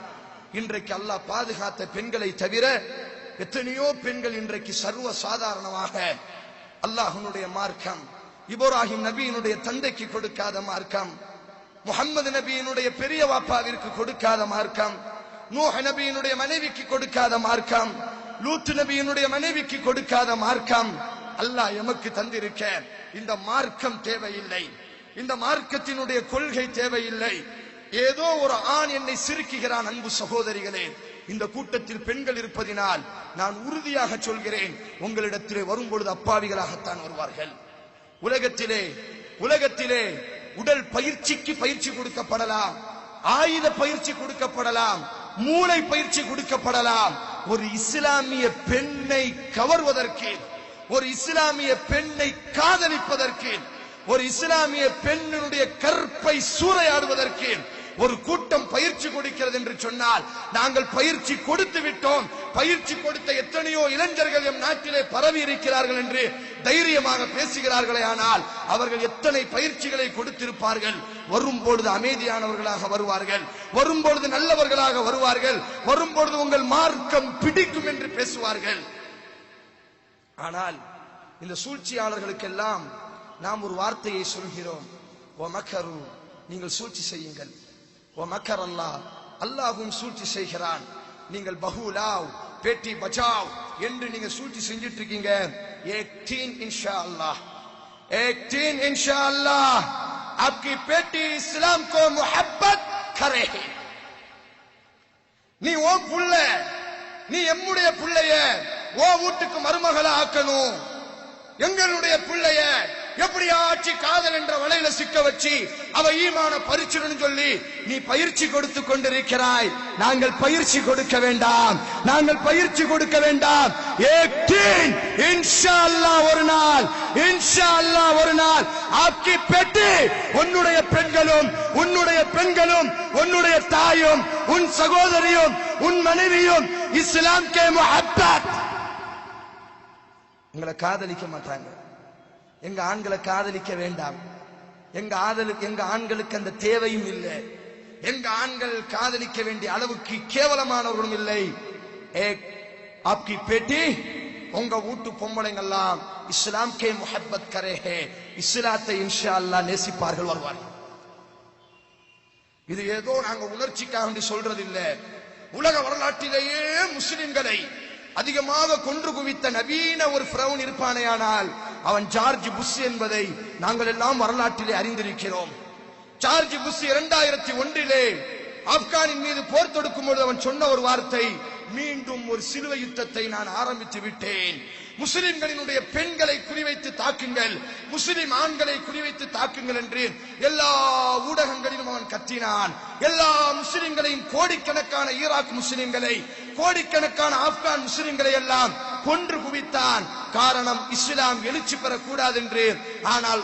இன்றைக்கு அல்லாஹ் பாதுகாத்த பெண்களை தவிர எத்தனையோ பெண்கள் இன்றைக்கு சர்வ சாதாரணமாக அல்லாஹ்வுடைய மார்க்கம், இப்ராஹிம் நபியினுடைய தந்தைக்கு கொடுக்காத மார்க்கம், முஹம்மது நபியினுடைய பெரிய வாப்பாவிற்கு கொடுக்காத மார்க்கம், நூஹ் நபியினுடைய மனைவிக்கு கொடுக்காத மார்க்கம், லூத் நபியினுடைய மனைவிக்கு கொடுக்காத மார்க்கம் அல்லாஹ் எமக்கு தந்திருக்க. இந்த மார்க்கம் தேவையில்லை, இந்த மார்க்கத்தினுடைய கொள்கை தேவையில்லை. ஏதோ ஒரு ஆண் என்னை சிரிக்குகிறான். அன்பு சகோதரிகளே, இந்த கூட்டத்தில் பெண்கள் இருப்பதினால் நான் உறுதியாக சொல்கிறேன், உங்களிடத்திலே வரும்பொழுது அப்பாவிகளாகத்தான் வருவார்கள். உலகத்திலே உடல் பயிற்சிக்கு பயிற்சி கொடுக்கப்படலாம், ஆயுத பயிற்சி கொடுக்கப்படலாம், மூளை பயிற்சி கொடுக்கப்படலாம். ஒரு இஸ்லாமிய பெண்ணை கவர்வதற்கு, ஒரு இஸ்லாமிய பெண்ணை காதலிப்பதற்கு, ஒரு இஸ்லாமிய பெண்ணுடைய கற்பை சூறையாடுவதற்கு ஒரு கூட்டம் பயிற்சி கொடுக்கிறது என்று சொன்னால் நாங்கள் பயிற்சி கொடுத்து விட்டோம், பயிற்சி கொடுத்த எத்தனையோ இளைஞர்கள் எம் நாட்டிலே பரவி இருக்கிறார்கள் என்று தைரியமாக பேசுகிறார்களே, ஆனால் அவர்கள் எத்தனை பயிற்சிகளை கொடுத்திருப்பார்கள்? வரும்பொழுது அமைதியானவர்களாக வருவார்கள், வரும்பொழுது நல்லவர்களாக வருவார்கள், வரும்பொழுது உங்கள் மார்க்கம் பிடிக்கும் என்று பேசுவார்கள். ஆனால் இந்த சூழ்ச்சியாளர்களுக்கெல்லாம் நாம் ஒரு வார்த்தையை சொல்கிறோம், ஓ மக்கரு, நீங்கள் சூழ்ச்சி செய்யுங்கள். ஓ மக்கர் அல்லாஹ், அல்லாஹ்வும் சூழ்ச்சி செய்கிறான். நீங்கள் பஹூலாவ், பேட்டி பச்சாவ் என்று நீங்க சூழ்ச்சி செஞ்சிட்டு இருக்கீங்க. एक दिन इंशाअल्लाह, एक दिन इंशाअल्लाह आपकी बेटी इस्लाम को मोहब्बत करेगी. நீ ஓ புள்ள, நீ எம்முடைய புள்ளைய ஓ வீட்டுக்கு மருமகளா ஆக்கணும். எங்களுடைய பிள்ளைய எப்படியாச்சு காதல் என்ற வலையில சிக்க வச்சு அவ ஈமான பறிச்சிடணும் சொல்லி நீ பயிற்சி கொடுத்து கொண்டிருக்கிறாய். நாங்கள் பயிற்சி கொடுக்க வேண்டாம், நாங்கள் பயிற்சி கொடுக்க வேண்டாம். இன்ஷாஅல்லாஹ் ஒரு நாள், இன்ஷாஅல்லாஹ் ஒரு நாள் ஆப்கி பெட்டி, உன்னுடைய பெண்களும், உன்னுடைய பெண்களும், உன்னுடைய தாயும், உன் சகோதரியும், உன் மனைவியும் இஸ்லாம் கே முஹப்பத். எங்களை காதலிக்க மாட்டாங்க, எங்க ஆண்களை காதலிக்க வேண்டாம், எங்க ஆண்களுக்கு அந்த தேவையும் இல்லை, எங்க ஆண்கள் காதலிக்க வேண்டிய அளவுக்கு கேவலமானவர்களும் இல்லை. ஆப்கி பேட்டி உங்க வீட்டு பொம்பளைங்கெல்லாம் இஸ்லாம் கே முஹப்பத் கரே ஹே, இஸ்லாத்தை இன்ஷா அல்லாஹ் நேசிப்பார்கள், வருவார்கள். இது ஏதோ நாங்க உணர்ச்சிக்காக சொல்றது இல்ல. உலக வரலாற்றிலேயே முஸ்லிம்களை அதிகமாக கொன்று குவித்த நவீன ஒரு ஃபிரௌன் இருப்பானேயானால் அவன் ஜார்ஜ் புஷ் என்பதை நாங்கள் எல்லாம் வரலாற்றிலே அறிந்திருக்கிறோம். ஜார்ஜ் புஷ் 2001 ஆப்கானின் மீது போர் தொடுக்கும் பொழுது அவன் சொன்ன ஒரு வார்த்தை, மீண்டும் ஒரு சிலுவை யுத்தத்தை நான் ஆரம்பித்து விட்டேன். முஸ்லிம்களினுடைய பெண்களை குறிவைத்து தாக்குங்கள், முஸ்லிம் ஆண்களை குறிவைத்து தாக்குங்கள் என்று எல்லா ஊடகங்களிலும் அவன் கத்தினான். எல்லா முஸ்லிம்களையும், கோடிக்கணக்கான ஈராக் முஸ்லிம்களை, கோடிக்கணக்கான ஆப்கான் முஸ்லிம்களை எல்லாம் கொன்று குவித்தான். காரணம், இஸ்லாம் எழுச்சி பெறக்கூடாது என்று. ஆனால்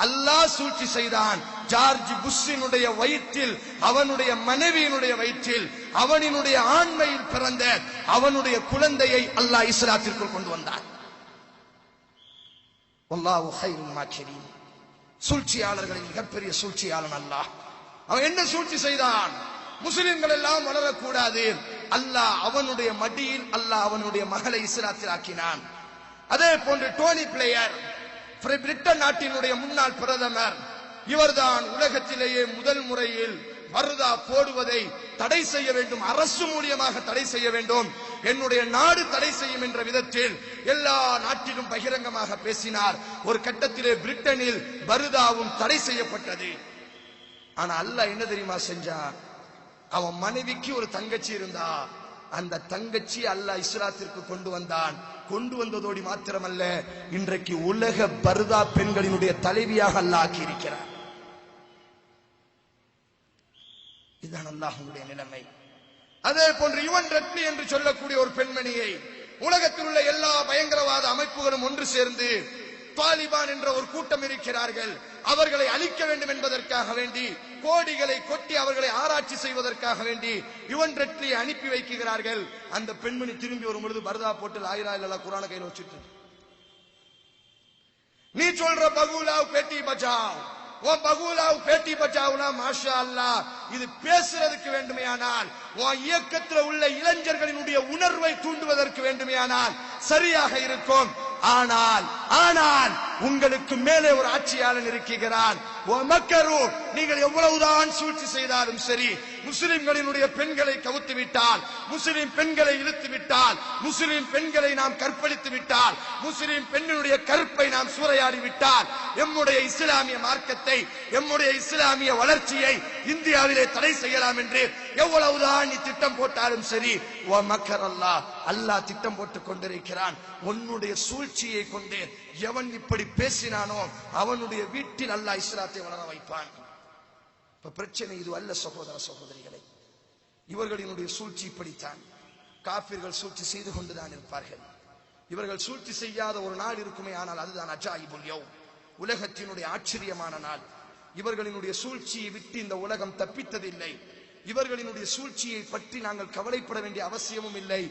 அல்லாஹ் சூழ்ச்சி செய்தான். ஜார்ஜ் புஷ்ஷினுடைய வயிற்றில், அவனுடைய மனைவியினுடைய வயிற்றில், அவனினுடைய ஆண்மையில் பிறந்த அவனுடைய குழந்தையை அல்லாஹ் இஸ்லாத்திற்குள் கொண்டு வந்தான். வல்லாஹு கைருல் மாக்கிரீன். சூழ்ச்சியாளர்களின் மிகப்பெரிய சூழ்ச்சியாளன் அல்லாஹ். அவன் என்ன சூழ்ச்சி செய்தான்? முஸ்லிம்கள் எல்லாம் வளரக்கூடாது. அல்லாஹ் அவனுடைய மடியில் அல்லாஹ் அவனுடைய மகளை இஸ்லாத்தில் ஆக்கினான். அதே போன்று டோனி பிளேயர், பிரிட்டன் நாட்டினுடைய முன்னாள் பிரதமர், இவர்தான் உலகத்திலேயே முதல் முறையில் பர்தா போடுவதை தடை செய்ய வேண்டும், அரசு மூலியமாக தடை செய்ய வேண்டும், என்னுடைய நாடு தடை செய்யும் என்ற விதத்தில் எல்லா நாட்டிலும் பகிரங்கமாக பேசினார். ஒரு கட்டத்திலே பிரிட்டனில் பர்தாவும் தடை செய்யப்பட்டது. ஆனா அல்லாஹ் என்ன தெரியுமா செஞ்சான்? அவன் மனைவிக்கு ஒரு தங்கச்சி இருந்தா, அந்த தங்கச்சி அல்லாஹ் இஸ்லாத்திற்கு கொண்டு வந்தான். கொண்டு வந்ததோடு மாத்திரமல்ல, இன்றைக்கு உலக பர்தா பெண்களினுடைய தலைவியாக அல்லாஹ் ஆக்கி இருக்கிறார். இதுதான் அல்லாஹ்வுடைய நிலைமை. அதே போன்று யுவன் ரத்னி என்று சொல்லக்கூடிய ஒரு பெண்மணியை உலகத்தில் உள்ள எல்லா பயங்கரவாத அமைப்புகளும் ஒன்று சேர்ந்து தாலிபான் என்ற ஒரு கூட்டம் இருக்கிறார்கள், அவர்களை அழிக்க வேண்டும் என்பதற்காக வேண்டி கோடிகளை கொட்டி அவர்களை ஆராய்ச்சி செய்வதற்காக வேண்டி யுவன் ரத்னியை அனுப்பி வைக்கிறார்கள். அந்த பெண்மணி திரும்பி வரும் பொழுது பர்தா போட்டு ஆயிரா இல்ல குரான கையில் வச்சுட்டு, நீ சொல்ற பகூலாவ் பேட்டி பச்சாவ், ஓ பகூலாவ் பேட்டி பச்சாவ்னா மாஷா அல்லாஹ், இது பேசுறதுக்கு வேண்டுமையானால், உன் இயக்கத்தில் உள்ள இளைஞர்களினுடைய உணர்வை தூண்டுவதற்கு வேண்டுமையானால் சரியாக இருக்கும். ஆனால் ஆனால் உங்களுக்கு மேலே ஒரு ஆட்சியாளன் இருக்கிறான். நீங்கள் எவ்வளவுதான் சூழ்ச்சி செய்தாலும் சரி, முஸ்லிம்களினுடைய பெண்களை கவுத்து விட்டால், முஸ்லிம் பெண்களை இழுத்து விட்டால், முஸ்லிம் பெண்களை நாம் கற்பழித்து விட்டால், முஸ்லிம் பெண்ணினுடைய கற்பை நாம் சூறையாடி விட்டால், எம்முடைய இஸ்லாமிய மார்க்கத்தை, எம்முடைய இஸ்லாமிய வளர்ச்சியை இந்தியாவிலே தடை செய்யலாம் என்று எவ்வளவுதான் நீ திட்டம் போட்டாலும் சரி, அல்லாஹ் திட்டம் போட்டுக் கொண்டிருக்கிறான். உன்னுடைய சூழ்ச்சியை கொண்டு எவன் இப்படி பேசினானோ அவனுடைய வீட்டில் அல்லாஹ் இஸ்லாத்தை வளர வைப்பான். இப்ப பிரச்சனை இது அல்ல சகோதர சகோதரிகளை, இவர்களினுடைய சூழ்ச்சி இப்படித்தான். காபிர்கள் சூழ்ச்சி செய்து கொண்டுதான் இருப்பார்கள். இவர்கள் சூழ்ச்சி செய்யாத ஒரு நாள் இருக்குமே, ஆனால் அதுதான் அஜாயிபுல் யௌம், உலகத்தினுடைய ஆச்சரியமான நாள். இவர்களினுடைய சூழ்ச்சியை விட்டு இந்த உலகம் தப்பித்ததில்லை. இவர்களினுடைய சூழ்ச்சியை பற்றி நாங்கள் கவலைப்பட வேண்டிய அவசியமும் இல்லை.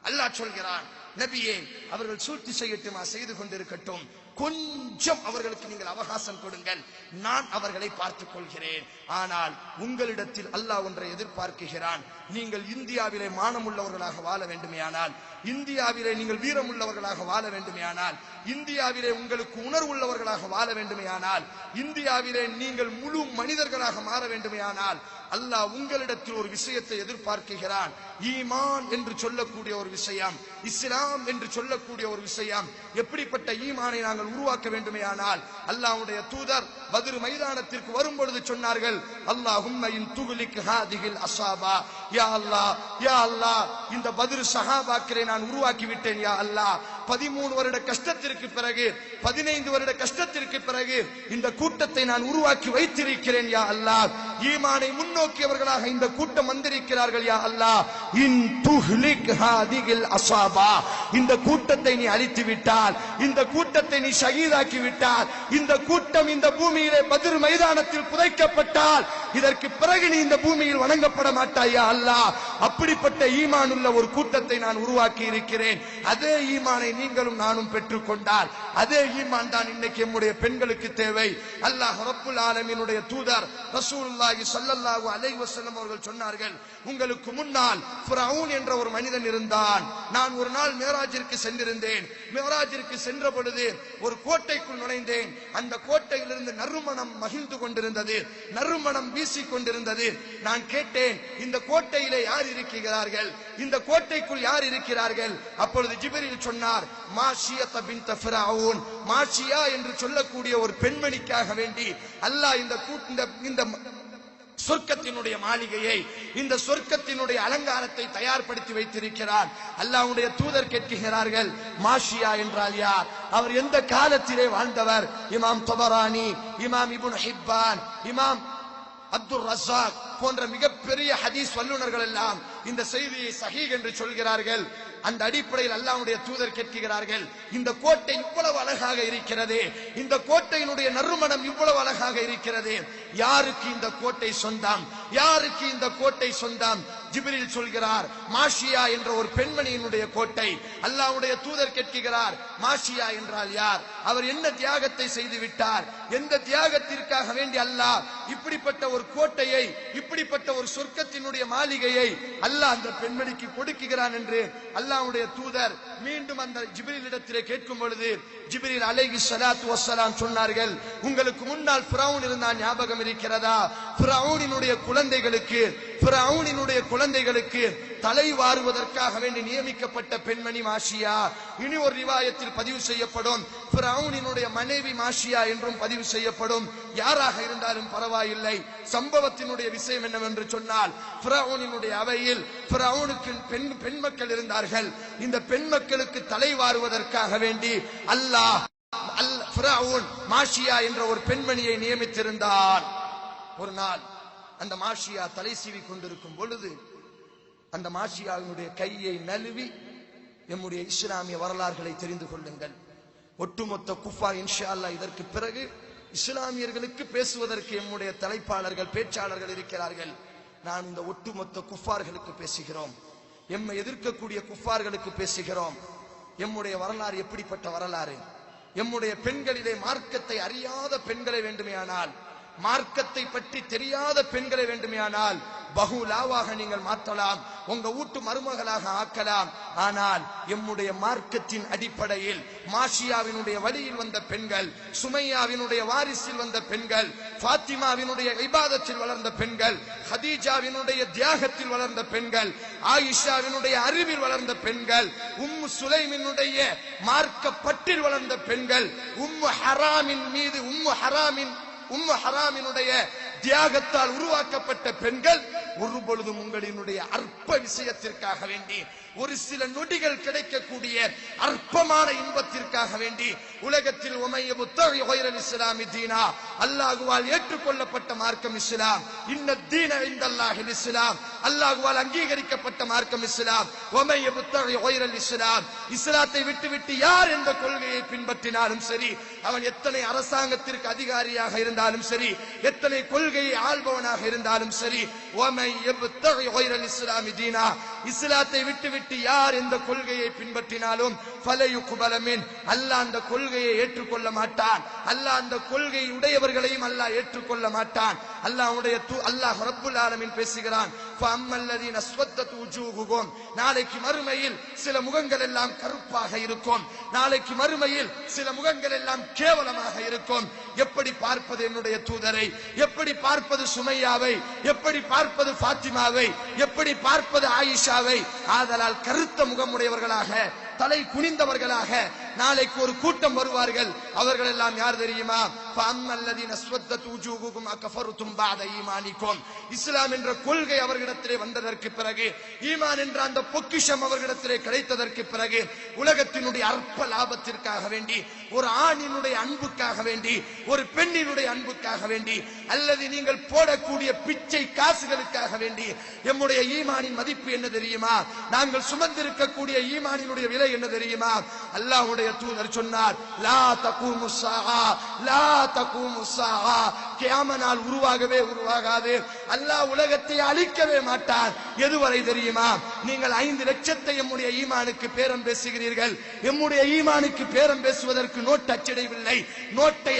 அல்லாஹ் சொல்கிறான், நபியே அவர்கள் சூழ்ச்சி செய்யட்டுமா, செய்து கொண்டிருக்கட்டும், கொஞ்சம் அவர்களுக்கு நீங்கள் அவகாசம் கொடுங்கள், நான் அவர்களை பார்த்துக் கொள்கிறேன். ஆனால் உங்களிடத்தில் அல்லாஹ் ஒன்றை எதிர்பார்க்கிறான். நீங்கள் இந்தியாவிலே மானமுள்ளவர்களாக வாழ வேண்டுமையானால், இந்தியாவிலே நீங்கள் வீரமுள்ளவர்களாக வாழ வேண்டுமையானால், இந்தியாவிலே உங்களுக்கு உணர்வுள்ளவர்களாக வாழ வேண்டுமையானால், இந்தியாவிலே நீங்கள் முழு மனிதர்களாக மாற வேண்டுமையானால் அல்லாஹ் உங்களிடத்தில் ஒரு விஷயத்தை எதிர்பார்க்கிறான். ஈமான் என்று சொல்லக்கூடிய ஒரு விஷயம், இஸ்லாம் என்று சொல்லக்கூடிய ஒரு விஷயம். எப்படிப்பட்ட ஈமானை நாங்கள் உருவாக்க வேண்டுமையானால், அல்லாஹ்வுடைய தூதர் பத்ர் மைதானத்திற்கு வரும் பொழுது சொன்னார்கள், அல்லாஹும்ம இன் துக்லிக் ஹாதிஹில் அஸாபா, யா அல்லாஹ், யா அல்லாஹ், இந்த பத்ர் சஹாபாக்களை நான் உருவாக்கி விட்டேன் யா அல்லாஹ். 13 வருட கஷ்டத்திற்கு பிறகு, 15 வருட கஷ்டத்திற்கு பிறகு இந்த கூட்டத்தை நான் உருவாக்கி வைத்திருக்கிறேன் யா அல்லாஹ். ஈமானை முன்னோக்கியவர்களாக இந்த கூட்டம் வந்திருக்கிறார்கள் யா அல்லாஹ். இன் துஹ்லிக் ஹாதிஹில் அஸாபா, இந்த கூட்டத்தை நீ அழித்து விட்டால், இந்த கூட்டத்தை நீ ஷஹீதாக்கி விட்டால், இந்த கூட்டம் இந்த பூமியிலே பத்ர் மைதானத்தில் புதைக்கப்பட்டால், இதற்கு பிறகு நீ இந்த பூமியில் வணங்கப்பட மாட்டாயா அல்லாஹ்? அப்படிப்பட்ட ஈமான் உள்ள ஒரு கூட்டத்தை நான் உருவாக்கி இருக்கிறேன். அதே ஈமானை நீங்களும் நானும் பெற்றுக்கொண்டால் அதே ஈமான் தான் இன்னைக்கு நம்முடைய பெண்களுக்கு தேவை. அல்லாஹ் ரப்புல் ஆலமீனுடைய தூதர் ரசூலுல்லாஹி ஸல்லல்லாஹு அலைஹி வஸல்லம் அவர்கள் சொன்னார்கள், உங்களுக்கு முன்னால் ஃபிரௌன் என்ற ஒரு மனிதன் இருந்தான். நான் ஒரு நாள் மேராஜிற்கு சென்றிருந்தேன். மேராஜிற்கு சென்ற பொழுது ஒரு கோட்டைக்குள் நுழைந்தேன். அந்த கோட்டையிலிருந்து நறுமணம் மகிழ்ந்து கொண்டிருந்தது, நறுமணம் வீசிக் கொண்டிருந்தது. நான் கேட்டேன், இந்த கோட்டையிலே யார் இருக்கிறார்கள்? இந்த கோட்டைக்குள் யார் இருக்கிறார்கள்? அப்பொழுது ஜிப்ரீல் சொன்னார், மாஷியா பின்த் ஃபிரௌன், மாஷியா என்று சொல்லக்கூடிய ஒரு பெண்மணிக்காக வேண்டி அல்லாஹ் இந்த சொர்க்கத்தினுடைய மாளிகையை, இந்த சொர்க்கத்தினுடைய அலங்காரத்தை தயார்படுத்தி வைத்திருக்கிறார். அல்லாஹ்வுடைய தூதர் கேட்கிறார்கள், மாஷியா என்றால் யார்? அவர் எந்த காலத்திலே வாழ்ந்தவர்? இமாம் தபரானி, இமாம் இப்னு ஹிப்பான், இமாம் அப்துல் ரஸாக் போன்ற மிகப்பெரிய ஹதீஸ் வல்லுநர்கள் எல்லாம் இந்த செய்தியை சஹீஹ் என்று சொல்கிறார்கள். அந்த அடிப்படையில் அல்லாஹ்வுடைய தூதர் கேட்கிறார்கள், இந்த கோட்டை இவ்வளவு அழகாக இருக்கிறது, இந்த கோட்டையினுடைய நறுமணம் இவ்வளவு அழகாக இருக்கிறது, யாருக்கு இந்த கோட்டை சொந்தம்? யாருக்கு இந்த கோட்டை சொந்தம்? ஜிப்ரீல் சொல்கிறார், மாஷியா என்ற ஒரு பெண்மணியினுடைய கோட்டை. அல்லாஹ்வுடைய தூதர் கேட்கிறார், மாஷியா என்றால் யார்? அவர் என்ன தியாகத்தை செய்து விட்டார்? எந்த தியாகத்திற்காக வேண்டி அல்லாஹ் இப்படிப்பட்ட ஒரு கோட்டையை, இப்படிப்பட்ட ஒரு சொர்க்கத்தினுடைய மாளிகையை அல்லாஹ் அந்த பெண்மணிக்கு கொடுக்கிறான் என்று அல்லாஹ்வுடைய தூதர் மீண்டும் அந்த ஜிப்ரீலிடத்திலே கேட்கும் பொழுது ஜிப்ரீல் அலைஹி ஸலாத்து வஸ்ஸலாம் சொன்னார்கள், உங்களுக்கு முன்னால் ஃபிரௌன் இருந்தான், ஞாபகம் இருக்கிறதா? ஃபிரௌனினுடைய குழந்தைகளுக்கு தலை வாருவதற்காக வேண்டி நியமிக்கப்பட்ட பெண்மணி மாஷியா. இனி ஒரு ரிவாயத்தில் பதிவு செய்யப்படும், ஃபிரௌனினுடைய மனைவி மாஷியா என்றும் பதிவு செய்யப்படும். யாராக இருந்தாலும் பரவாயில்லை. சம்பவத்தினுடைய விஷயம் என்னவென்று சொன்னால், ஃபிரௌனினுடைய அவையில் ஃபிரௌனுக்கு பெண் மக்கள் இருந்தார்கள். இந்த பெண் மக்களுக்கு தலை வாருவதற்காக வேண்டி அல்லாஹ் ஃபிரௌன் மாஷியா என்ற ஒரு பெண்மணியை நியமித்திருந்தான். ஒரு நாள் அந்த மாஷியா தலை சீவி கொண்டிருக்கும் பொழுது அந்த மாஷியாவினுடைய கையை நழுவி, நம்முடைய இஸ்லாமிய வரலாறுகளை தெரிந்து கொள்ளுங்கள். ஒட்டுமொத்த குஃபார் இன்ஷா அல்லாஹ் இதற்கு பிறகு இஸ்லாமியர்களுக்கு பேசுவதற்கு நம்முடைய தலைப்பாளர்கள், பேச்சாளர்கள் இருக்கிறார்கள். நான் இந்த ஒட்டுமொத்த குஃபார்களுக்கு பேசுகிறோம், எம்மை எதிர்க்கக்கூடிய குஃபார்களுக்கு பேசுகிறோம். எம்முடைய வரலாறு எப்படிப்பட்ட வரலாறு? எம்முடைய பெண்களிலே மார்க்கத்தை அறியாத பெண்களை வேண்டுமையானால், மார்க்கத்தை பற்றி தெரியாத பெண்களை வேண்டுமையானால் பகுலாவாக நீங்கள் மாற்றலாம், உங்க வீட்டு மருமகளாக ஆக்கலாம். ஆனால் எம்முடைய மார்க்கத்தின் அடிப்படையில் மாஷியாவினுடைய வழியில் வந்த பெண்கள், சுமையாவினுடைய வாரிசில் வந்த பெண்கள், ஃபாத்திமாவினுடைய இபாதத்தில் வளர்ந்த பெண்கள், ஹதீஜாவினுடைய தியாகத்தில் வளர்ந்த பெண்கள், ஆயிஷாவினுடைய அறிவில் வளர்ந்த பெண்கள், உம்மு சுலைமினுடைய மார்க்க பற்றில் வளர்ந்த பெண்கள், உம்மு ஹராமினுடைய தியாகத்தால் உருவாக்கப்பட்ட பெண்கள் ஒரு பொழுதும் உங்களினுடைய அற்ப விஷயத்திற்காக வேண்டி, ஒரு சில நொடிகள் கிடைக்கக்கூடிய அற்பமான இன்பத்திற்காக வேண்டி உலகத்தில் அல்லாஹுவால் ஏற்றுக்கொள்ளப்பட்ட மார்க்கம் இஸ்லாம், இஸ்லாம், அல்லாஹுவால் அங்கீகரிக்கப்பட்ட மார்க்கம் இஸ்லாம். இஸ்லாத்தை விட்டுவிட்டு யார் எந்த கொள்கையை பின்பற்றினாலும் சரி, அவன் எத்தனை அரசாங்கத்திற்கு அதிகாரியாக இருந்தாலும் சரி, எத்தனை கொள்கையை ஆள்பவனாக இருந்தாலும் சரி, இஸ்லாத்தை விட்டுவிட்டு யார் எந்த கொள்கையை பின்பற்றினாலும் அல்லாஹ் அந்த கொள்கையை ஏற்றுக்கொள்ள மாட்டான். அல்லாஹ் அந்த கொள்கை உடையவர்களையும் அல்லாஹ் ஏற்றுக்கொள்ள மாட்டான். அல்லாஹ் ரப்புல் ஆலமீன் பேசுகிறான், நாளைக்கு மறுமையில் சில முகங்கள் எல்லாம் கருப்பாக இருக்கும், நாளைக்கு மறுமையில் சில முகங்கள் எல்லாம் கேவலமாக இருக்கும். எப்படி பார்ப்பது என்னுடைய தூதரை? எப்படி பார்ப்பது சுமையாவை? எப்படி பார்ப்பது ஃபாத்திமாவை? எப்படி பார்ப்பது ஆயிஷாவை? ஆதலால் கருத்த முகமுடையவர்களாக, தலை குனிந்தவர்களாக நாளைக்கு ஒரு கூட்டம் வருவார்கள். அவர்கள் எல்லாம் யார் தெரியுமா? இஸ்லாம் என்ற கொள்கை அவர்களிடத்திலே வந்ததற்கு பிறகு, ஈமான் என்ற அந்த பொக்கிஷம் அவர்களிடத்திலே கிடைத்ததற்கு பிறகு, உலகத்தினுடைய அற்ப லாபத்திற்காக வேண்டி, ஒரு ஆணினுடைய அன்புக்காக வேண்டி, ஒரு பெண்ணினுடைய அன்புக்காக வேண்டி, அல்லது நீங்கள் போடக்கூடிய பிச்சை காசுகளுக்காக வேண்டி நம்முடைய ஈமானின் மதிப்பு என்ன தெரியுமா? நாங்கள் சுமந்திருக்கக்கூடிய ஈமானினுடைய விலை என்ன தெரியுமா? அல்லாஹ்வுடைய தூதர் சொன்னார், லா தகூமு ஸாஆ, லா தகூமு ஸாஆ, கியாமத் நாள் உருவாகவே உருவாகாது. அல்லாஹ் உலகத்தை அழிக்கவே மாட்டான். எதுவரை தெரியுமா? நீங்கள் 5 லட்சத்தை எம்முடைய ஈமானுக்கு பேரம் பேசுகிறீர்கள். எம்முடைய ஈமானுக்கு பேரம் பேசுவதற்கு நோட்டு அச்சிடவில்லை, நோட்டை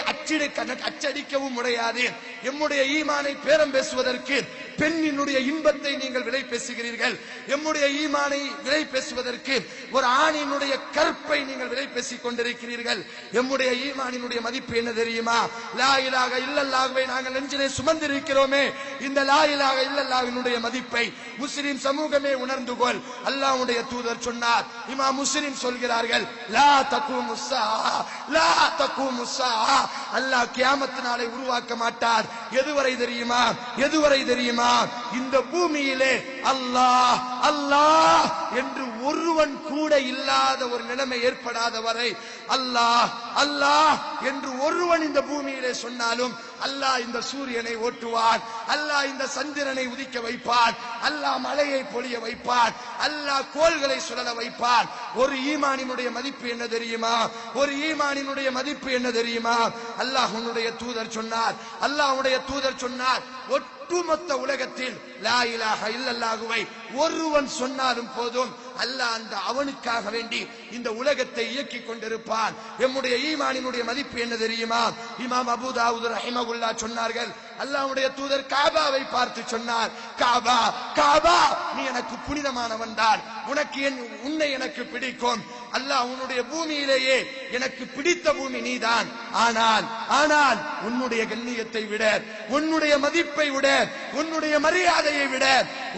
அச்சடிக்கவும் முடியாது. எம்முடைய ஈமானை பேரம் பேசுவதற்கு பெண்ணினுடைய இன்பத்தை நீங்கள் விலை பேசுகிறீர்கள். எம்முடைய ஈமானை விலை பேசுவதற்கு ஒரு ஆணினுடைய கற்பை நீங்கள் விலை பேசிக் கொண்டிருக்கிறீர்கள். எம்முடைய ஈமானினுடைய மதிப்பு என்ன தெரியுமா? லா இலாஹ இல்லல்லாஹ்வை நாங்கள் நெஞ்சிலே சுமந்திருக்கிறோமே, இந்த லா இலாஹ இல்லல்லாஹ்வினுடைய மதிப்பை முஸ்லிம் சமூகமே உணர்ந்து கொள். அல்லாஹ்வுடைய தூதர் சொன்னார், இமாம் முஸ்லிம் சொல்கிறார்கள், லா தகூமுஸ் ஸாஅ, லா தகூமுஸ் ஸாஅ, அல்லாஹ் கியாமத் நாளை உருவாக்க மாட்டார். எதுவரை தெரியுமா? எதுவரை தெரியுமா? இந்த பூமியிலே அல்லாஹ் அல்லாஹ் என்று ஒருவன் கூட இல்லாத ஒரு நிலைமை ஏற்படாத வரை, அல்லாஹ் அல்லாஹ் என்று ஒருவன் இந்த பூமியிலே சொன்னாலும் அல்லாஹ் இந்த சூரியனை ஓட்டுவான், அல்லாஹ் இந்த சந்திரனை உதிக்க வைப்பான், அல்லாஹ் மழையை பொழிய வைப்பான், அல்லாஹ் கோள்களை சுழல வைப்பான். ஒரு ஈமானினுடைய மதிப்பு என்ன தெரியுமா? ஒரு ஈமானினுடைய மதிப்பு என்ன தெரியுமா? அல்லாஹ்வுடைய தூதர் சொன்னார், அல்லாஹ்வுடைய தூதர் சொன்னார், ஒட்டுமொத்த உலகத்தில் லா இலாஹ இல்லல்லாஹுவை ஒருவன் சொன்னாலும் போதும், அல்லாஹ் அந்த அவனுக்காக வேண்டி இந்த உலகத்தை இயக்கிக் கொண்டிருப்பான். நம்முடைய ஈமானினுடைய மதிப்பு என்ன தெரியுமா? இமாம் அபூ தாவூத் ரஹிமஹுல்லாஹ் சொன்னார்கள், அல்லாஹ்வுடைய தூதர் காபாவை பார்த்து சொன்னார், காபா காபா, நீ எனக்கு புனிதமானவன் தான், உன்னை எனக்கு பிடிக்கும். அல்லாஹ் உன்னுடைய பூமியிலேயே எனக்கு பிடித்த பூமி நீதான். ஆனால் ஆனால் உன்னுடைய கண்ணியத்தை விட, உன்னுடைய மதிப்பை விட, உன்னுடைய மரியாதையை விட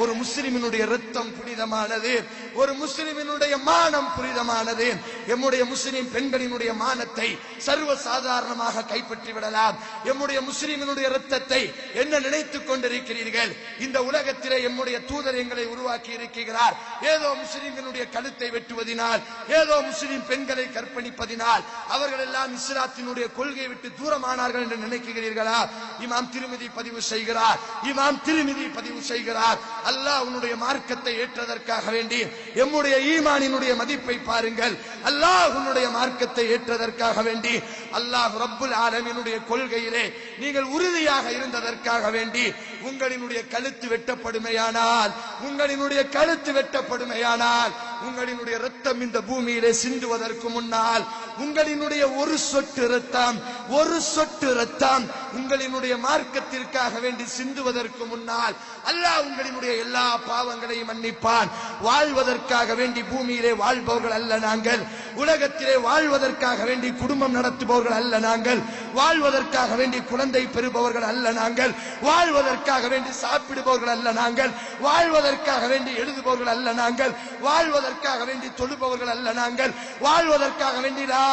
ஒரு முஸ்லிமினுடைய ரத்தம் புனிதமானது, ஒரு முஸ்லிமினுடைய மானம் புனிதமானது. எம்முடைய முஸ்லிம் பெண்களினுடைய மானத்தை சர்வ சாதாரணமாக கைப்பற்றி விடலாம். எம்முடைய முஸ்லிமினுடைய ரத்தத்தை என்ன நினைத்துக் கொண்டிருக்கிறீர்கள்? இந்த உலகத்திலே எம்முடைய தூதர் எங்களை உருவாக்கி இருக்கிறார். ஏதோ முஸ்லிம்களுடைய கழுத்தை வெட்டுவதினால், ஏதோ முஸ்லிம் பெண்களை கற்பழிப்பதினால் அவர்கள் எல்லாம் இஸ்லாத்தினுடைய கொள்கையை விட்டு தூரமானார்கள் என்று நினைக்கிறீர்களா? இமாம் திருமிதி பதிவு செய்கிறார், இமாம் திருமிதி பதிவு செய்கிறார், அல்லாஹ் உன்னுடைய மார்க்கத்தை ஏற்றதற்காக வேண்டி எம்முடைய ஈமானினுடைய மதிப்பை பாருங்கள். அல்லாஹ் உன்னுடைய மார்க்கத்தை ஏற்றதற்காக வேண்டி, அல்லாஹ் ரப்புல் ஆலமீனுடைய கொள்கையிலே நீங்கள் உறுதியாக இருந்ததற்காக வேண்டி உங்களினுடைய கழுத்து வெட்டப்படுமையானால், உங்களினுடைய கழுத்து வெட்டப்படுமையானால், உங்களினுடைய ரத்தம் இந்த பூமியிலே சிந்துவதற்கு முன்னால், உங்களினுடைய ஒரு சொட்டு ரத்தம், ஒரு சொட்டு ரத்தம் உங்களினுடைய மார்க்கத்திற்காக வேண்டி சிந்துவதற்கு முன்னால் அல்லாஹ் உங்களினுடைய எல்லா பாவங்களையும் மன்னிப்பான். வாழ்வதற்காக வேண்டி பூமியிலே வாழ்பவர்கள் அல்ல நாங்கள், உலகத்திலே வாழ்வதற்காக வேண்டி குடும்பம் நடத்துபவர்கள் அல்ல நாங்கள், வாழ்வதற்காக வேண்டி குழந்தை பெறுபவர்கள் அல்ல நாங்கள், வாழ்வதற்காக வேண்டி சாப்பிடுபவர்கள் அல்ல நாங்கள், வாழ்வதற்காக வேண்டி எழுதுபவர்கள் அல்ல நாங்கள், வாழ்வதற்காக வேண்டி தொழுபவர்கள் அல்ல நாங்கள், வாழ்வதற்காக வேண்டி லா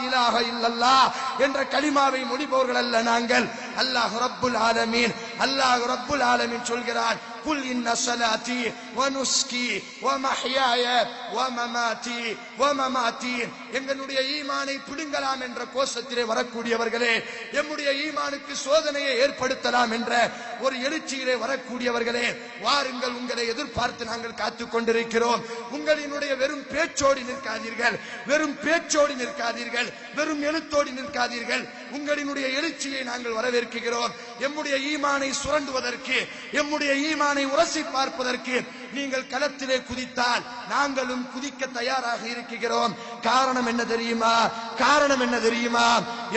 இலாஹ இல்லல்லாஹ் என்ற கலிமாவை மொழிபவர்கள் அல்ல நாங்கள். அல்லாஹ் ரப்புல் ஆலமீன், அல்லாஹ் ரப்புல் ஆலமீன் சொல்கிறான், குல் இன்ன ஸலாத்தி வ நுஸ்கி வ மஹ்யாய வ மமாத்தி வ மமாத்தி. எங்களுடைய ஈமானை பிடுங்கலாம் என்ற கோஷத்திலே வரக்கூடியவர்களே, எம்முடைய ஈமானுக்கு சோதனையை ஏற்படுத்தலாம் என்ற ஒரு எழுச்சியிலே வரக்கூடியவர்களே, வாருங்கள், உங்களை எதிர்பார்த்து நாங்கள் காத்துக் கொண்டிருக்கிறோம். உங்களினுடைய வெறும் பேச்சோடி நிற்காதீர்கள், வெறும் பேச்சோடி நிற்காதீர்கள், வெறும் எழுத்தோடி நிற்காதீர்கள். உங்களினுடைய எழுச்சியை நாங்கள் வரவேற்கிறோம். எம்முடைய ஈமானை சுரண்டுவதற்கு, எம்முடைய ஈமானை உரசி பார்ப்பதற்கு நீங்கள் களத்திலே குதித்தால் நாங்களும் குதிக்க தயாராக இருக்கிறோம். காரணம் என்ன தெரியுமா? காரணம் என்ன தெரியுமா?